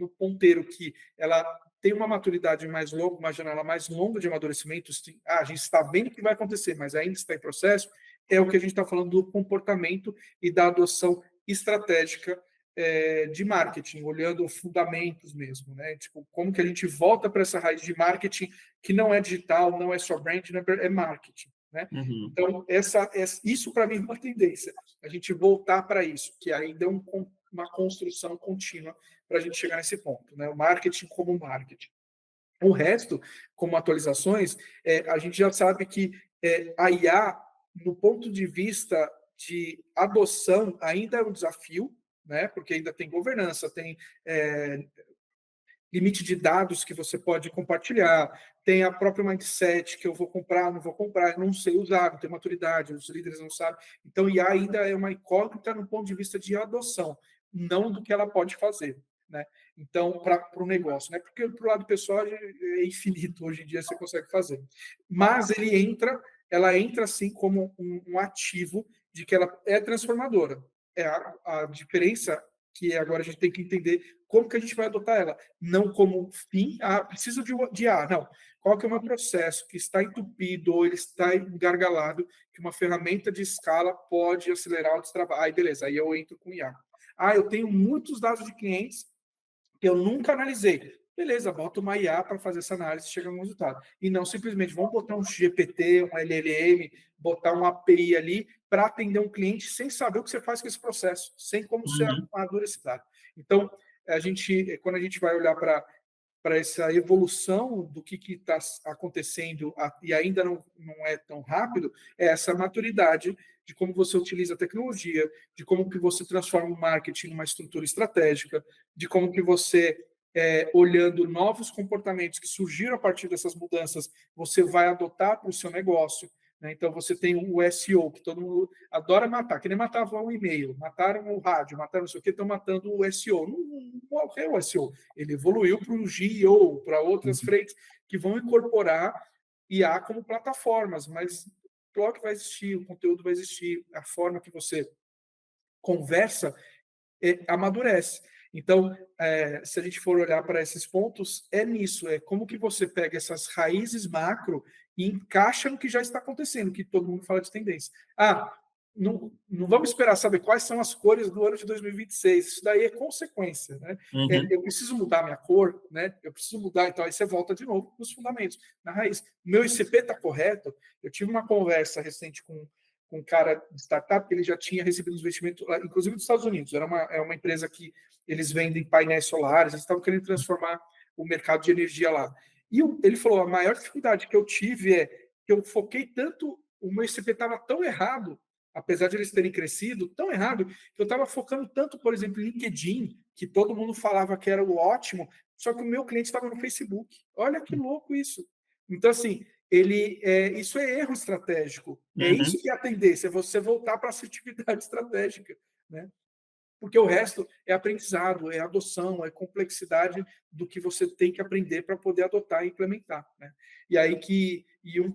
ponteiro que ela tem uma maturidade mais longa, uma janela mais longa de amadurecimento, a gente está vendo o que vai acontecer, mas ainda está em processo, é o que a gente está falando do comportamento e da adoção estratégica de marketing, olhando fundamentos mesmo, né? Tipo, como que a gente volta para essa raiz de marketing que não é digital, não é só brand, é marketing. né? Uhum. Então, isso para mim é uma tendência, a gente voltar para isso, que ainda é uma construção contínua para a gente chegar nesse ponto, né? O marketing como marketing. O resto, como atualizações, a gente já sabe que a IA, no ponto de vista de adoção, ainda é um desafio, né? Porque ainda tem governança, tem limite de dados que você pode compartilhar, tem a própria mindset que eu vou comprar, não vou comprar, eu não sei usar, não tenho maturidade, os líderes não sabem. Então, IA ainda é uma incógnita no ponto de vista de adoção, não do que ela pode fazer, né? Então, para o negócio, né? Porque para o lado pessoal é infinito, hoje em dia você consegue fazer. Mas ela entra assim como um ativo de que ela é transformadora. A diferença que agora a gente tem que entender como que a gente vai adotar ela, não como fim, preciso de A, não. Qual que é o meu processo que está entupido ou ele está engargalado, que uma ferramenta de escala pode acelerar o trabalho. Aí, beleza, aí eu entro com IA. Eu tenho muitos dados de clientes que eu nunca analisei. Beleza, bota uma IA para fazer essa análise e chega no resultado. E não simplesmente vamos botar um GPT, um LLM, botar uma API ali para atender um cliente sem saber o que você faz com esse processo, sem como você Uhum. madura esse dado. Então, quando a gente vai olhar para essa evolução do que está acontecendo e ainda não é tão rápido, é essa maturidade de como você utiliza a tecnologia, de como que você transforma o marketing numa estrutura estratégica, de como que você, olhando novos comportamentos que surgiram a partir dessas mudanças, você vai adotar para o seu negócio. Né? Então, você tem o SEO, que todo mundo adora matar, que nem matava o e-mail, mataram o rádio, mataram não sei o que, estão matando o SEO. Não morreu o SEO, ele evoluiu para o GEO, para outras frentes que vão incorporar IA como plataformas, mas o blog vai existir, o conteúdo vai existir, a forma que você conversa amadurece. Então, se a gente for olhar para esses pontos, é nisso, é como que você pega essas raízes macro e encaixa no que já está acontecendo, que todo mundo fala de tendência. Não vamos esperar saber quais são as cores do ano de 2026, isso daí é consequência, né? Uhum. Eu preciso mudar minha cor, né? Eu preciso mudar, então aí você volta de novo nos fundamentos, na raiz. Meu ICP está correto? Eu tive uma conversa recente com um cara de startup que ele já tinha recebido um investimento, inclusive dos Estados Unidos. É uma empresa que eles vendem painéis solares, eles estavam querendo transformar o mercado de energia lá. E ele falou, a maior dificuldade que eu tive é que eu foquei tanto, o meu ICP estava tão errado, apesar de eles terem crescido, tão errado, que eu estava focando tanto, por exemplo, em LinkedIn, que todo mundo falava que era o ótimo, só que o meu cliente estava no Facebook. Olha que louco isso. Então, assim, isso é erro estratégico. É Uhum. isso que é a tendência, é você voltar para a assertividade estratégica, né? Porque o resto é aprendizado, é adoção, é complexidade do que você tem que aprender para poder adotar e implementar, né? E aí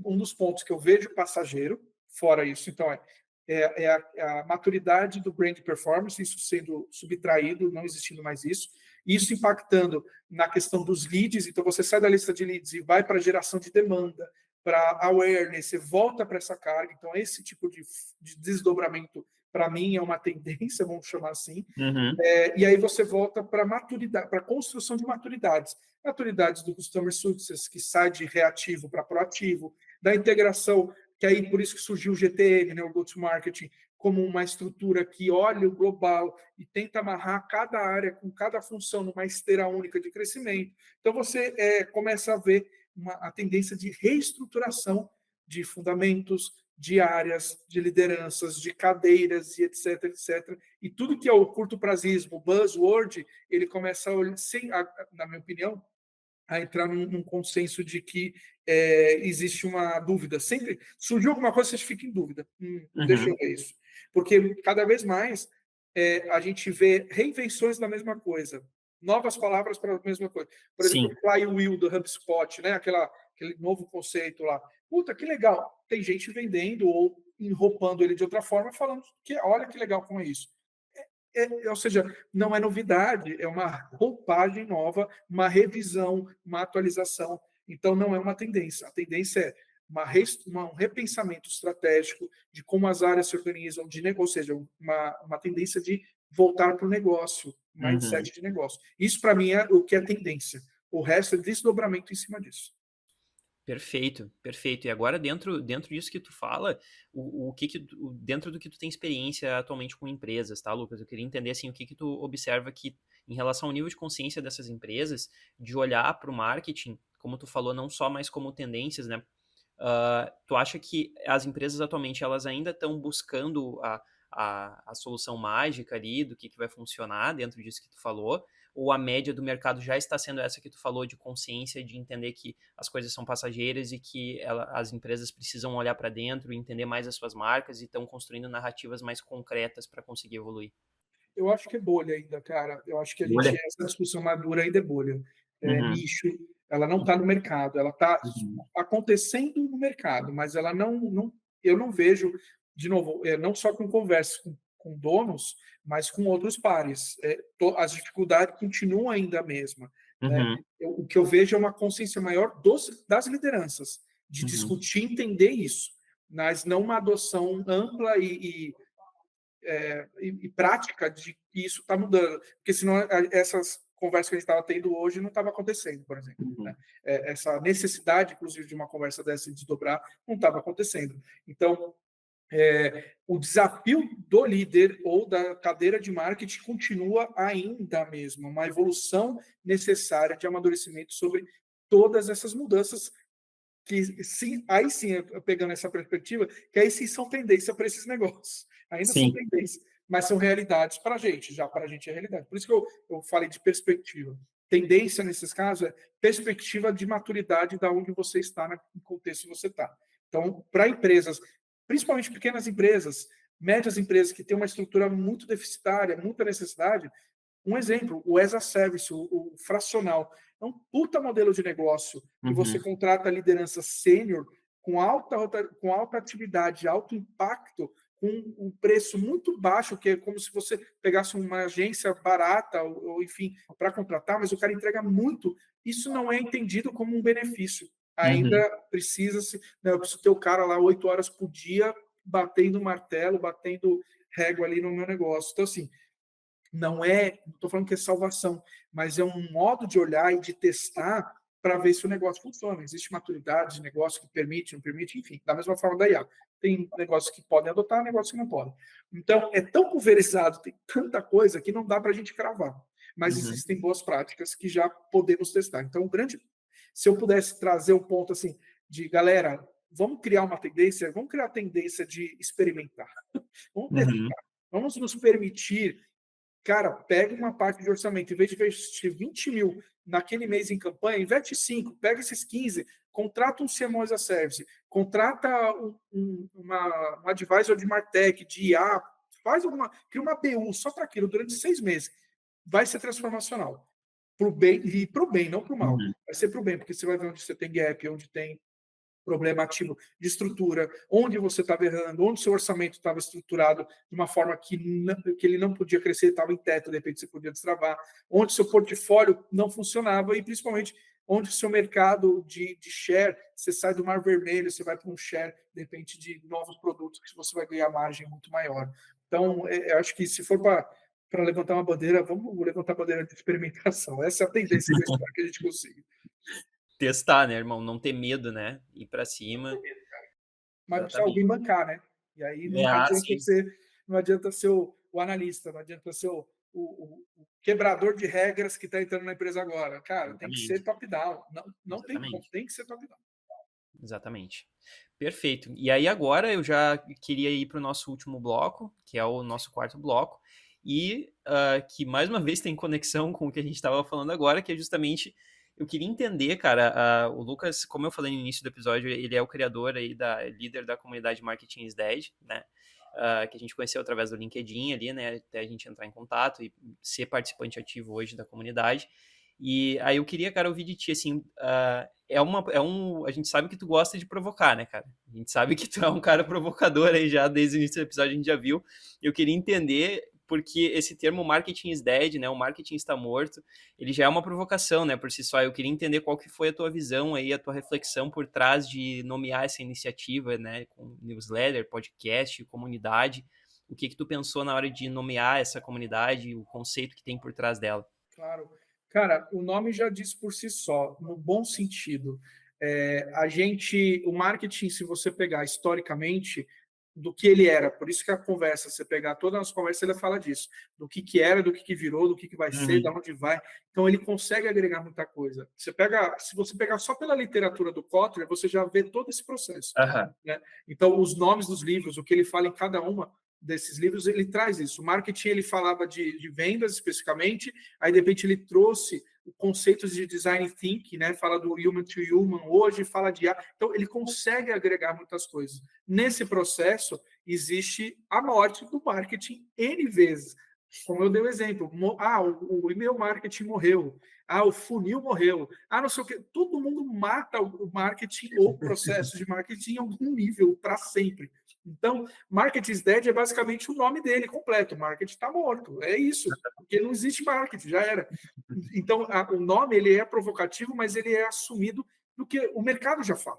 um dos pontos que eu vejo passageiro, fora isso, então a maturidade do brand performance, isso sendo subtraído, não existindo mais isso impactando na questão dos leads, então você sai da lista de leads e vai para a geração de demanda, para awareness, você volta para essa carga, então esse tipo de desdobramento para mim é uma tendência, vamos chamar assim, Uhum. e aí você volta para maturidade, para a construção de maturidades. Maturidades do Customer Success, que sai de reativo para proativo, da integração, que aí por isso que surgiu o GTM, né, o Go-to-Marketing, como uma estrutura que olha o global e tenta amarrar cada área com cada função numa esteira única de crescimento. Então você começa a ver a tendência de reestruturação de fundamentos, de áreas, de lideranças, de cadeiras e etc, etc. E tudo que é o curto prazismo, o buzzword, ele começa a olhar, na minha opinião, a entrar num consenso de que existe uma dúvida. Sempre surgiu alguma coisa, você fica em dúvida. Deixa eu Uhum. ver isso. Porque cada vez mais a gente vê reinvenções da mesma coisa, novas palavras para a mesma coisa. Por exemplo, Sim. o flywheel do HubSpot, né? Aquele novo conceito lá. Puta, que legal. Tem gente vendendo ou enroupando ele de outra forma, falando que olha que legal como é isso. Ou seja, não é novidade, é uma roupagem nova, uma revisão, uma atualização. Então, não é uma tendência. A tendência é um repensamento estratégico de como as áreas se organizam, ou seja, uma tendência de voltar para o negócio, Uhum. mindset de negócio. Isso, para mim, é o que é tendência. O resto é desdobramento em cima disso. Perfeito, perfeito. E agora dentro disso que tu fala, o que que dentro do que tu tem experiência atualmente com empresas, tá, Lucas? Eu queria entender, assim, o que que tu observa que em relação ao nível de consciência dessas empresas, de olhar para o marketing, como tu falou, não só mais como tendências, né? Tu acha que as empresas atualmente elas ainda estão buscando a solução mágica ali do que vai funcionar dentro disso que tu falou? Ou a média do mercado já está sendo essa que tu falou de consciência, de entender que as coisas são passageiras e que as empresas precisam olhar para dentro e entender mais as suas marcas e estão construindo narrativas mais concretas para conseguir evoluir? Eu acho que é bolha ainda, cara. Eu acho que a gente Bolha? essa discussão madura ainda é bolha. É Uhum, nicho, ela não está no mercado, ela está uhum, acontecendo no mercado, mas ela não eu não vejo, de novo, não só com conversas com donos, mas com outros pares. As dificuldades continuam ainda a mesma, né. uhum, O que eu vejo é uma consciência maior das lideranças, de uhum, discutir e entender isso, mas não uma adoção ampla e prática de que isso está mudando, porque senão essas conversas que a gente estava tendo hoje não estava acontecendo, por exemplo. Né? uhum, Essa necessidade, inclusive, de uma conversa dessa de desdobrar, não estava acontecendo. Então, o desafio do líder ou da cadeira de marketing continua ainda mesmo, uma evolução necessária de amadurecimento sobre todas essas mudanças que sim, aí sim, pegando essa perspectiva, que aí sim são tendência para esses negócios. Ainda são sim, tendências, mas são realidades para a gente, já para a gente é realidade. Por isso que eu falei de perspectiva. Tendência, nesses casos, é perspectiva de maturidade da onde você está, no contexto que você está. Então, para empresas, principalmente pequenas empresas, médias empresas que têm uma estrutura muito deficitária, muita necessidade, um exemplo, o as a service, o fracional, é um puta modelo de negócio que você uhum, contrata liderança sênior com alta atividade, alto impacto, com um preço muito baixo, que é como se você pegasse uma agência barata, ou enfim, para contratar, mas o cara entrega muito. Isso não é entendido como um benefício. Ainda uhum, precisa-se, né, eu preciso ter o cara lá 8 horas por dia batendo martelo, batendo régua ali no meu negócio. Então, assim, não estou falando que é salvação, mas é um modo de olhar e de testar para ver se o negócio funciona. Existe maturidade de negócio que permite, não permite, enfim, da mesma forma da IA. Tem negócios que podem adotar, negócios que não podem. Então, é tão pulverizado, tem tanta coisa que não dá para a gente cravar. Mas uhum, existem boas práticas que já podemos testar. Então, se eu pudesse trazer um ponto assim de galera, vamos criar uma tendência, vamos criar a tendência de experimentar. Vamos uhum, testar. Vamos nos permitir. Cara, pega uma parte de orçamento, em vez de investir 20 mil naquele mês em campanha, investe 5, pega esses 15, contrata um CMO as a Service, contrata uma advisor de Martech, de IA, cria uma BU só para aquilo durante 6 meses. Vai ser transformacional. Para o bem, e para o bem, não para o mal. uhum, Vai ser para o bem, porque você vai ver onde você tem gap, onde tem problema ativo de estrutura, onde você estava errando, onde seu orçamento estava estruturado de uma forma que ele não podia crescer, estava em teto, de repente você podia destravar, onde seu portfólio não funcionava e principalmente onde o seu mercado de share, você sai do mar vermelho, você vai para um share, de repente, de novos produtos que você vai ganhar margem muito maior. Então, eu acho que se for para levantar uma bandeira, vamos levantar a bandeira de experimentação. Essa é a tendência que eu espero que a gente consiga. testar, né, irmão? Não ter medo, né? Ir pra cima. Mas precisa alguém Exatamente. bancar, né? E aí É, sim. não adianta ser o analista, não adianta ser o quebrador de regras que está entrando na empresa agora. Cara, tem que ser Exatamente. top-down. Não tem como, Exatamente. tem que ser top-down. Exatamente. Perfeito. E aí agora eu já queria ir para o nosso último bloco, que é o nosso quarto bloco, e que mais uma vez tem conexão com o que a gente estava falando agora, que é justamente eu queria entender, cara, o Lucas, como eu falei no início do episódio, ele é o criador aí líder da comunidade Marketing is Dead, né? Que a gente conheceu através do LinkedIn ali, né? Até a gente entrar em contato e ser participante ativo hoje da comunidade. E aí eu queria, cara, ouvir de ti, assim, a gente sabe que tu gosta de provocar, né, cara? A gente sabe que tu é um cara provocador aí já, desde o início do episódio a gente já viu. Eu queria entender porque esse termo marketing is dead, né, o marketing está morto, ele já é uma provocação, né, por si só. Eu queria entender qual que foi a tua visão aí, a tua reflexão por trás de nomear essa iniciativa, né, com newsletter, podcast, comunidade. O que que tu pensou na hora de nomear essa comunidade, o conceito que tem por trás dela? Claro. Cara, o nome já diz por si só, no bom sentido. O marketing, se você pegar historicamente do que ele era, por isso que a conversa, você pegar todas as conversas, ele fala disso, do que era, do que virou, do que vai ser, da Uhum. onde vai. Então ele consegue agregar muita coisa. Se você pegar só pela literatura do Kotler, você já vê todo esse processo, Aham. né? Então os nomes dos livros, o que ele fala em cada uma desses livros, ele traz isso. O marketing, ele falava de vendas especificamente, aí de repente ele trouxe conceitos de design thinking, né? Fala do human to human hoje, fala de então ele consegue agregar muitas coisas. Nesse processo existe a morte do marketing N vezes. Como eu dei o exemplo, o e-mail marketing morreu, o funil morreu, não sei o que. Todo mundo mata o marketing ou o processo de marketing em algum nível para sempre. Então, Marketing is Dead é basicamente o nome dele completo. Marketing está morto. É isso. Porque não existe marketing, já era. Então, o nome ele é provocativo, mas ele é assumido do que o mercado já fala.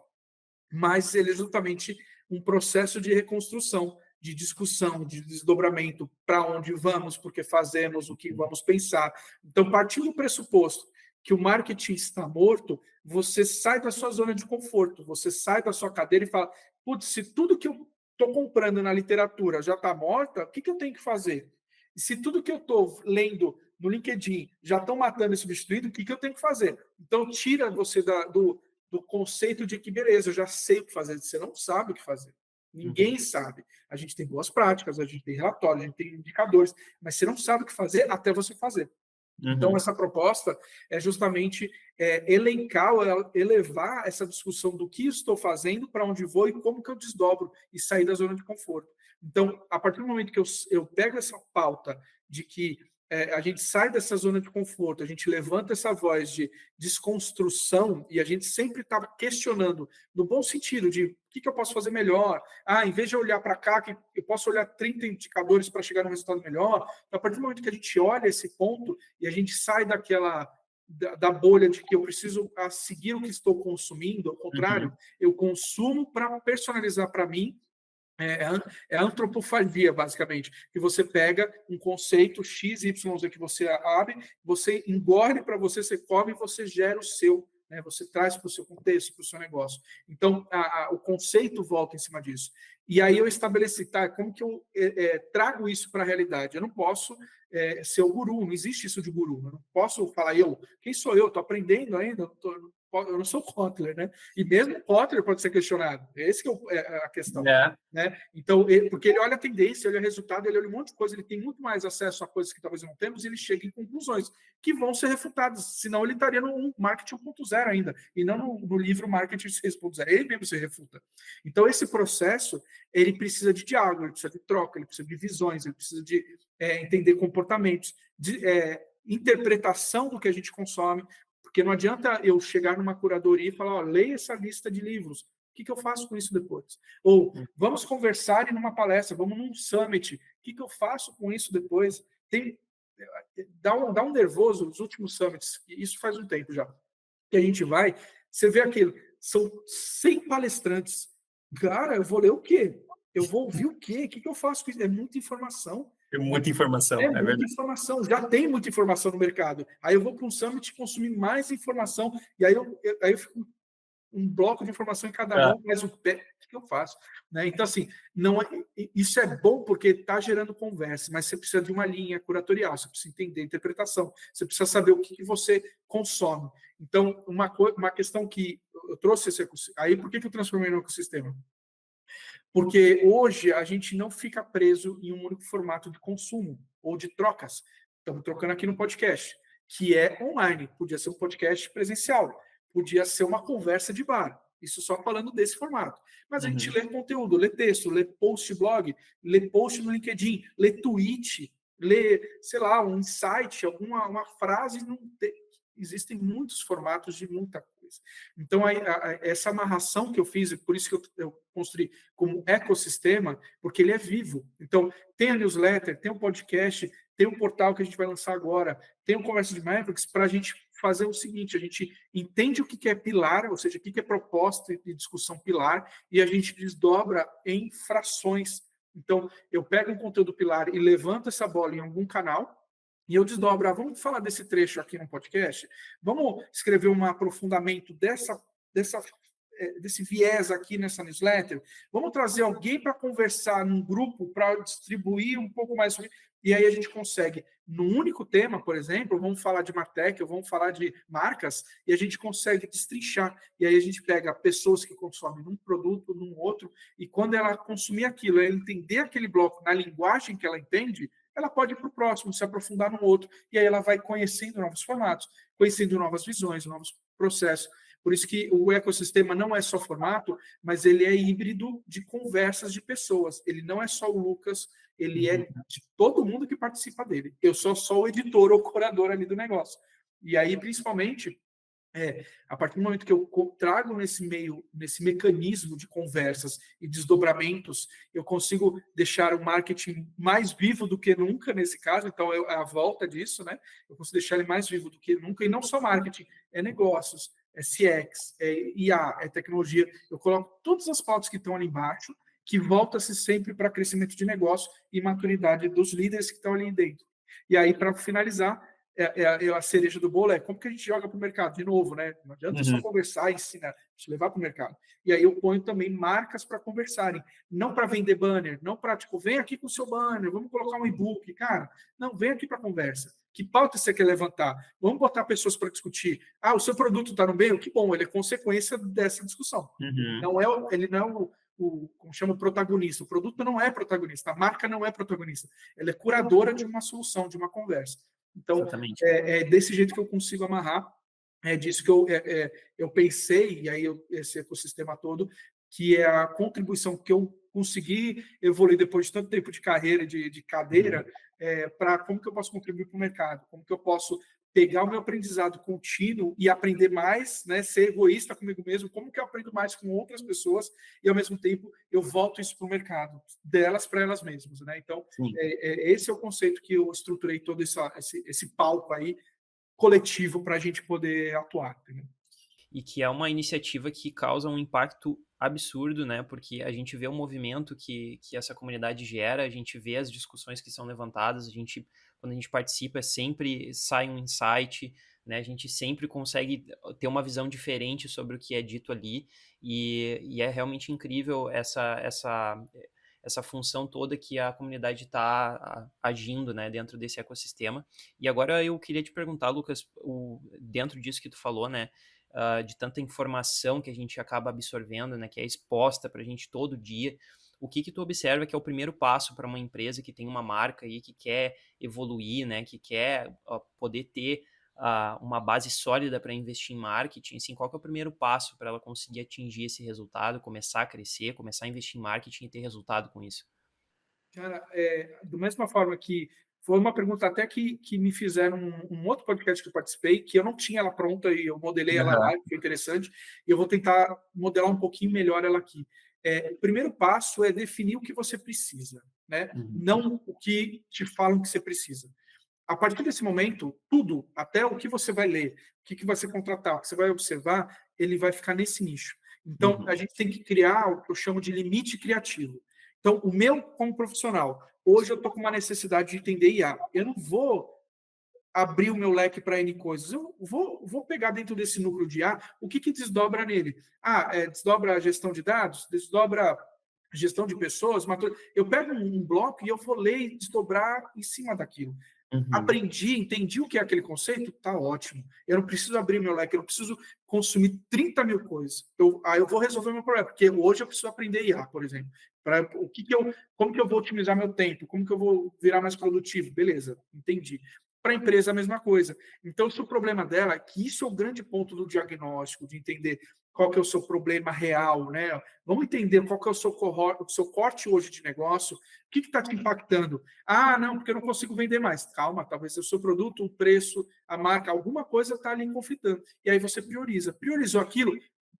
Mas ele é justamente um processo de reconstrução, de discussão, de desdobramento, para onde vamos, porque fazemos, o que vamos pensar. Então, partindo do pressuposto que o marketing está morto, você sai da sua zona de conforto, você sai da sua cadeira e fala: putz, se tudo que eu estou comprando na literatura já está morta, o que eu tenho que fazer? E se tudo que eu estou lendo no LinkedIn já estão matando e substituindo, o que eu tenho que fazer? Então, tira você do conceito de que, beleza, eu já sei o que fazer, você não sabe o que fazer. Uhum. Ninguém sabe. A gente tem boas práticas, a gente tem relatórios, a gente tem indicadores, mas você não sabe o que fazer até você fazer. Então, Uhum. essa proposta é justamente elencar, elevar essa discussão do que estou fazendo, para onde vou e como que eu desdobro e sair da zona de conforto. Então, a partir do momento que eu pego essa pauta de que a gente sai dessa zona de conforto, a gente levanta essa voz de desconstrução e a gente sempre está questionando, no bom sentido, de o que eu posso fazer melhor. Em vez de olhar para cá, que eu posso olhar 30 indicadores para chegar no resultado melhor. Então, a partir do momento que a gente olha esse ponto e a gente sai da bolha de que eu preciso seguir o que estou consumindo, ao contrário, Uhum. eu consumo para personalizar para mim. É a antropofagia, basicamente, que você pega um conceito X, Y, Z que você abre, você engole para você, você come e você gera o seu, né? Você traz para o seu contexto, para o seu negócio. Então, o conceito volta em cima disso. E aí eu estabeleci, como que eu trago isso para a realidade? Eu não posso ser o guru, não existe isso de guru. Eu não posso falar, quem sou eu? Estou aprendendo ainda, eu não sou Kotler, né? E mesmo Kotler pode ser questionado. Esse que é a questão. É. Né? Então, porque ele olha a tendência, ele olha o resultado, ele olha um monte de coisa, ele tem muito mais acesso a coisas que talvez não temos, e ele chega em conclusões que vão ser refutadas, senão ele estaria no marketing 1.0 ainda, e não no livro Marketing 6.0, ele mesmo se refuta. Então, esse processo, ele precisa de diálogo, ele precisa de troca, ele precisa de visões, ele precisa de entender comportamentos, de interpretação do que a gente consome, porque não adianta eu chegar numa curadoria e falar, leia essa lista de livros, o que eu faço com isso depois? Ou vamos conversar em uma palestra, vamos num summit, o que eu faço com isso depois? Dá um nervoso nos últimos summits, isso faz um tempo já, que a gente vai, você vê aquilo, são 100 palestrantes. Cara, eu vou ler o quê? Eu vou ouvir o quê? O que eu faço com isso? É muita informação. Tem muita informação, É é muita verdade. informação, já tem muita informação no mercado. Aí eu vou para um summit consumir mais informação, e aí eu fico um bloco de informação em cada Ah, mão, mas o pé, o que eu faço? Né? Então, assim, não isso é bom porque está gerando conversa, mas você precisa de uma linha curatorial, você precisa entender a interpretação, você precisa saber o que você consome. Então, uma questão que eu trouxe aí, por que eu transformei no ecossistema? Porque hoje a gente não fica preso em um único formato de consumo ou de trocas. Estamos trocando aqui no podcast, que é online. Podia ser um podcast presencial, podia ser uma conversa de bar. Isso só falando desse formato. Mas a gente uhum. lê conteúdo, lê texto, lê post blog, lê post no LinkedIn, lê tweet, lê, sei lá, um insight, uma frase. Existem muitos formatos de muita coisa. Então, essa amarração que eu fiz, e por isso que eu construí como ecossistema, porque ele é vivo. Então, tem a newsletter, tem o podcast, tem o portal que a gente vai lançar agora, tem o Conversa de Mavericks, para a gente fazer o seguinte, a gente entende o que é pilar, ou seja, o que é proposta de discussão pilar, e a gente desdobra em frações. Então, eu pego um conteúdo pilar e levanto essa bola em algum canal, e eu desdobro, vamos falar desse trecho aqui no podcast? Vamos escrever um aprofundamento desse viés aqui nessa newsletter? Vamos trazer alguém para conversar num grupo, para distribuir um pouco mais sobre. E aí a gente consegue, num único tema, por exemplo, vamos falar de Martech, ou vamos falar de marcas, e a gente consegue destrinchar. E aí a gente pega pessoas que consomem num produto, num outro, e quando ela consumir aquilo, ela entender aquele bloco na linguagem que ela entende, ela pode ir para o próximo, se aprofundar no outro, e aí ela vai conhecendo novos formatos, conhecendo novas visões, novos processos. Por isso que o ecossistema não é só formato, mas ele é híbrido de conversas de pessoas. Ele não é só o Lucas, ele é de todo mundo que participa dele. Eu sou só o editor ou curador ali do negócio. E aí, principalmente, a partir do momento que eu trago nesse mecanismo de conversas e desdobramentos, eu consigo deixar o marketing mais vivo do que nunca nesse caso, então é a volta disso, né? Eu consigo deixar ele mais vivo do que nunca, e não só marketing, é negócios, é CX, é IA, é tecnologia. Eu coloco todas as pautas que estão ali embaixo, que volta-se sempre para crescimento de negócio e maturidade dos líderes que estão ali dentro. E aí, para finalizar, a cereja do bolo é como que a gente joga para o mercado, de novo, né? Não adianta só conversar e ensinar, te levar para o mercado. E aí eu ponho também marcas para conversarem, não para vender banner, não para, tipo, vem aqui com o seu banner, vamos colocar um e-book, cara, não, vem aqui para conversa. Que pauta você quer levantar? Vamos botar pessoas para discutir. Ah, o seu produto está no meio? Que bom, ele é consequência dessa discussão. Ele não é como chama, o protagonista. O produto não é protagonista, a marca não é protagonista. Ela é curadora de uma solução, de uma conversa. Então, é desse jeito que eu consigo amarrar, é disso que eu pensei, e aí esse ecossistema todo, que é a contribuição que eu consegui evoluir depois de tanto tempo de carreira, de cadeira, para como que eu posso contribuir para o mercado, como que eu posso pegar o meu aprendizado contínuo e aprender mais, né, ser egoísta comigo mesmo, como que eu aprendo mais com outras pessoas e, ao mesmo tempo, eu volto isso para o mercado, delas para elas mesmas. Né? Então, esse é o conceito que eu estruturei todo esse palco aí coletivo para a gente poder atuar. Entendeu? E que é uma iniciativa que causa um impacto absurdo, né? Porque a gente vê o movimento que essa comunidade gera, a gente vê as discussões que são levantadas, quando a gente participa, sempre sai um insight, né? A gente sempre consegue ter uma visão diferente sobre o que é dito ali, e é realmente incrível essa função toda que a comunidade está agindo, né, dentro desse ecossistema. E agora eu queria te perguntar, Lucas, dentro disso que tu falou, né, de tanta informação que a gente acaba absorvendo, né, que é exposta para a gente todo dia, o que tu observa que é o primeiro passo para uma empresa que tem uma marca aí, que quer evoluir, né, que quer poder ter uma base sólida para investir em marketing, assim, qual que é o primeiro passo para ela conseguir atingir esse resultado, começar a crescer, começar a investir em marketing e ter resultado com isso? Cara, da mesma forma que foi uma pergunta até que me fizeram um outro podcast que eu participei, que eu não tinha ela pronta e eu modelei ela lá, que foi interessante, e eu vou tentar modelar um pouquinho melhor ela aqui. O primeiro passo é definir o que você precisa, né? Não o que te falam que você precisa. A partir desse momento, tudo, até o que você vai ler, o que você contratar, o que você vai observar, ele vai ficar nesse nicho. Então, a gente tem que criar o que eu chamo de limite criativo. Então, o meu, como profissional, hoje eu estou com uma necessidade de entender IA. Eu não vou abrir o meu leque para N coisas. Eu vou pegar dentro desse núcleo de IA o que desdobra nele. Desdobra a gestão de dados, desdobra a gestão de pessoas. Eu pego um bloco e eu vou ler e desdobrar em cima daquilo. Aprendi, entendi o que é aquele conceito, tá ótimo. Eu não preciso abrir meu leque, eu não preciso consumir 30 mil coisas. Aí eu vou resolver meu problema, porque hoje eu preciso aprender IA, por exemplo. Como que eu vou otimizar meu tempo? Como que eu vou virar mais produtivo? Beleza, entendi. Para a empresa, a mesma coisa. Então, se o problema dela, que isso é o grande ponto do diagnóstico, de entender qual que é o seu problema real, né? Vamos entender qual que é o seu corte hoje de negócio, o que está te impactando? Ah, não, porque eu não consigo vender mais. Calma, talvez o seu produto, o preço, a marca, alguma coisa está ali conflitando. E aí você prioriza. Priorizou aquilo,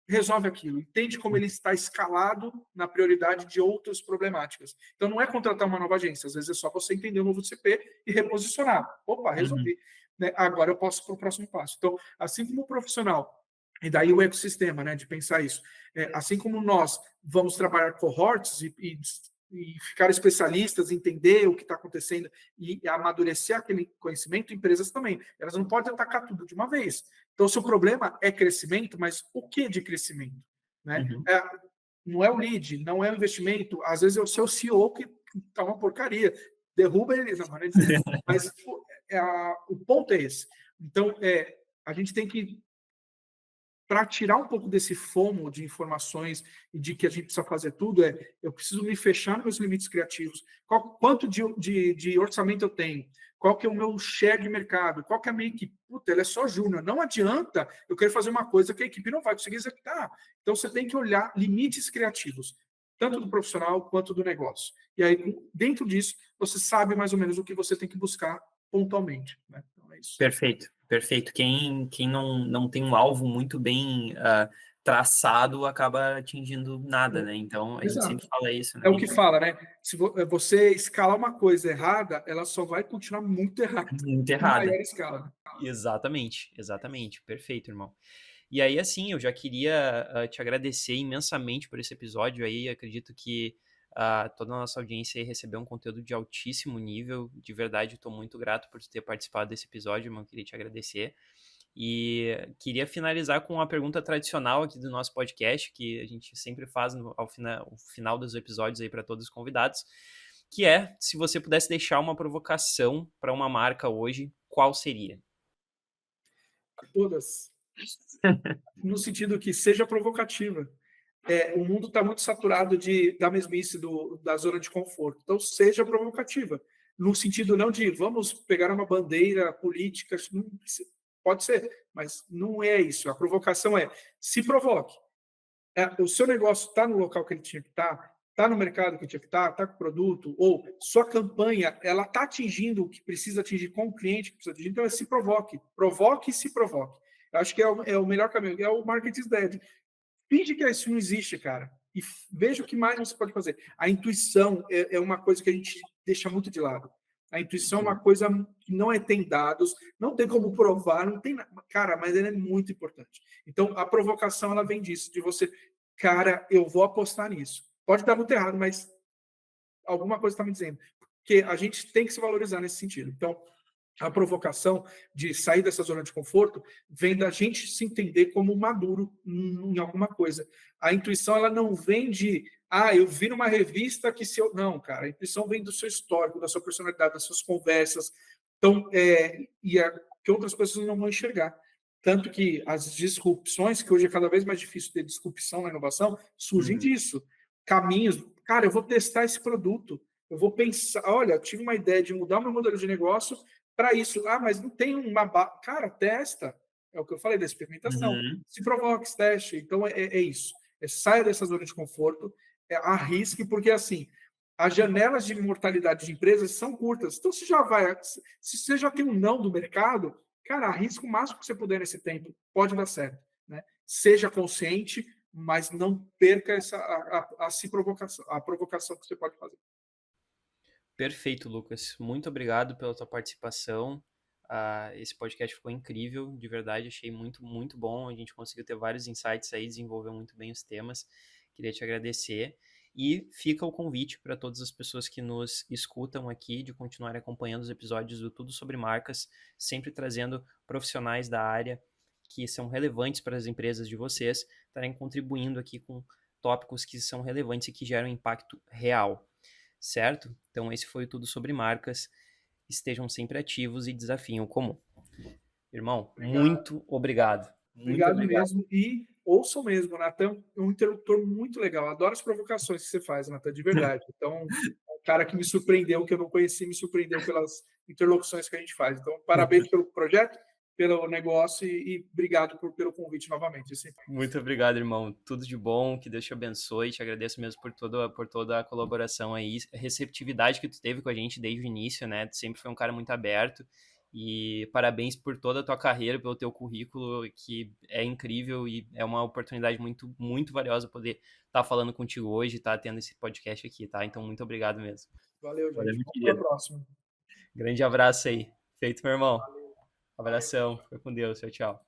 resolve aquilo. Entende como ele está escalado na prioridade de outras problemáticas. Então, não é contratar uma nova agência. Às vezes é só você entender o novo CP e reposicionar. Opa, resolvi. Né? Agora eu posso para o próximo passo. Então, assim como o profissional, e daí o ecossistema, né, de pensar isso. Assim como nós vamos trabalhar cohorts e e ficar especialistas, entender o que está acontecendo e amadurecer aquele conhecimento, empresas também. Elas não podem atacar tudo de uma vez. Então, se o problema é crescimento, mas o que de crescimento? Né? Uhum. Não é o lead, não é o investimento. Às vezes é o seu CEO que está uma porcaria. Derruba ele. Não é dizer. Mas o ponto é esse. Então, a gente tem que, para tirar um pouco desse fomo de informações e de que a gente precisa fazer tudo, eu preciso me fechar nos meus limites criativos. Quanto de orçamento eu tenho? Qual que é o meu share de mercado? Qual que é a minha equipe? Puta, ela é só júnior. Não adianta eu querer fazer uma coisa que a equipe não vai conseguir executar. Então, você tem que olhar limites criativos, tanto do profissional quanto do negócio. E aí, dentro disso, você sabe mais ou menos o que você tem que buscar pontualmente. Né? Então, é isso. Perfeito, perfeito. Quem não tem um alvo muito bem traçado acaba atingindo nada, né? Então, a gente sempre Exato. fala isso, É né? o que fala, né? Se você escalar uma coisa errada, ela só vai continuar muito errada, Muito em errada. maior escala. Exatamente, exatamente. Perfeito, irmão. E aí, assim, eu já queria te agradecer imensamente por esse episódio aí. Acredito que toda a nossa audiência aí recebeu um conteúdo de altíssimo nível. De verdade, estou muito grato por ter participado desse episódio, irmão. Queria te agradecer. E queria finalizar com uma pergunta tradicional aqui do nosso podcast, que a gente sempre faz ao final dos episódios aí para todos os convidados, que é, se você pudesse deixar uma provocação para uma marca hoje, qual seria? Todas. No sentido que seja provocativa. O mundo está muito saturado da mesmice da zona de conforto. Então, seja provocativa. No sentido não de vamos pegar uma bandeira política, pode ser, mas não é isso. A provocação é se provoque. O seu negócio está no local que ele tinha que estar, está no mercado que tinha que estar com o produto, ou sua campanha ela está atingindo o que precisa atingir com o cliente que precisa atingir, então se provoque. Provoque e se provoque. Eu acho que é o melhor caminho, é o marketing dead. Finge que isso não existe, cara. E veja o que mais você pode fazer. A intuição é uma coisa que a gente deixa muito de lado. A intuição é uma coisa que não tem dados, não tem como provar, não tem. Cara, mas ela é muito importante. Então, a provocação ela vem disso, de você, cara, eu vou apostar nisso. Pode dar muito errado, mas alguma coisa está me dizendo. Porque a gente tem que se valorizar nesse sentido. Então, a provocação de sair dessa zona de conforto vem da gente se entender como maduro em alguma coisa. A intuição ela não vem de eu vi numa revista que se eu. Não, cara, a intuição vem do seu histórico, da sua personalidade, das suas conversas. Então, que outras pessoas não vão enxergar. Tanto que as disrupções, que hoje é cada vez mais difícil ter disrupção na inovação, surgem disso. Caminhos. Cara, eu vou testar esse produto. Eu vou pensar, olha, eu tive uma ideia de mudar o meu modelo de negócio para isso. Mas não tem uma. Cara, testa. É o que eu falei da experimentação. Uhum. Se provoque, teste. Então, é isso. Saia dessa zona de conforto, arrisque, porque assim, as janelas de mortalidade de empresas são curtas. Então, se você já tem um não do mercado, cara, arrisca o máximo que você puder nesse tempo. Pode dar certo. Né? Seja consciente, mas não perca a provocação que você pode fazer. Perfeito, Lucas. Muito obrigado pela tua participação. Esse podcast ficou incrível, de verdade, achei muito, muito bom. A gente conseguiu ter vários insights aí, desenvolveu muito bem os temas. Queria te agradecer. E fica o convite para todas as pessoas que nos escutam aqui de continuar acompanhando os episódios do Tudo Sobre Marcas, sempre trazendo profissionais da área que são relevantes para as empresas de vocês, estarem contribuindo aqui com tópicos que são relevantes e que geram impacto real. Certo? Então, esse foi Tudo Sobre Marcas. Estejam sempre ativos e desafiem o comum. Irmão, muito obrigado. Muito Obrigado obrigado. mesmo. E ouçam mesmo, o Natan é um interlocutor muito legal. Adoro as provocações que você faz, Natan, de verdade. Então, é um cara que me surpreendeu, que eu não conheci, me surpreendeu pelas interlocuções que a gente faz. Então, parabéns pelo projeto, pelo negócio e obrigado pelo convite novamente. Muito obrigado, irmão. Tudo de bom, que Deus te abençoe. Te agradeço mesmo por toda a colaboração aí, a receptividade que tu teve com a gente desde o início, né? Tu sempre foi um cara muito aberto. E parabéns por toda a tua carreira, pelo teu currículo, que é incrível e é uma oportunidade muito, muito valiosa poder estar falando contigo hoje, estar tendo esse podcast aqui, tá? Então, muito obrigado mesmo. Valeu, Valeu, gente. meu Vamos para a querido. próxima. Grande abraço aí. Feito, meu irmão. Abração. Fica com Deus. Tchau, tchau.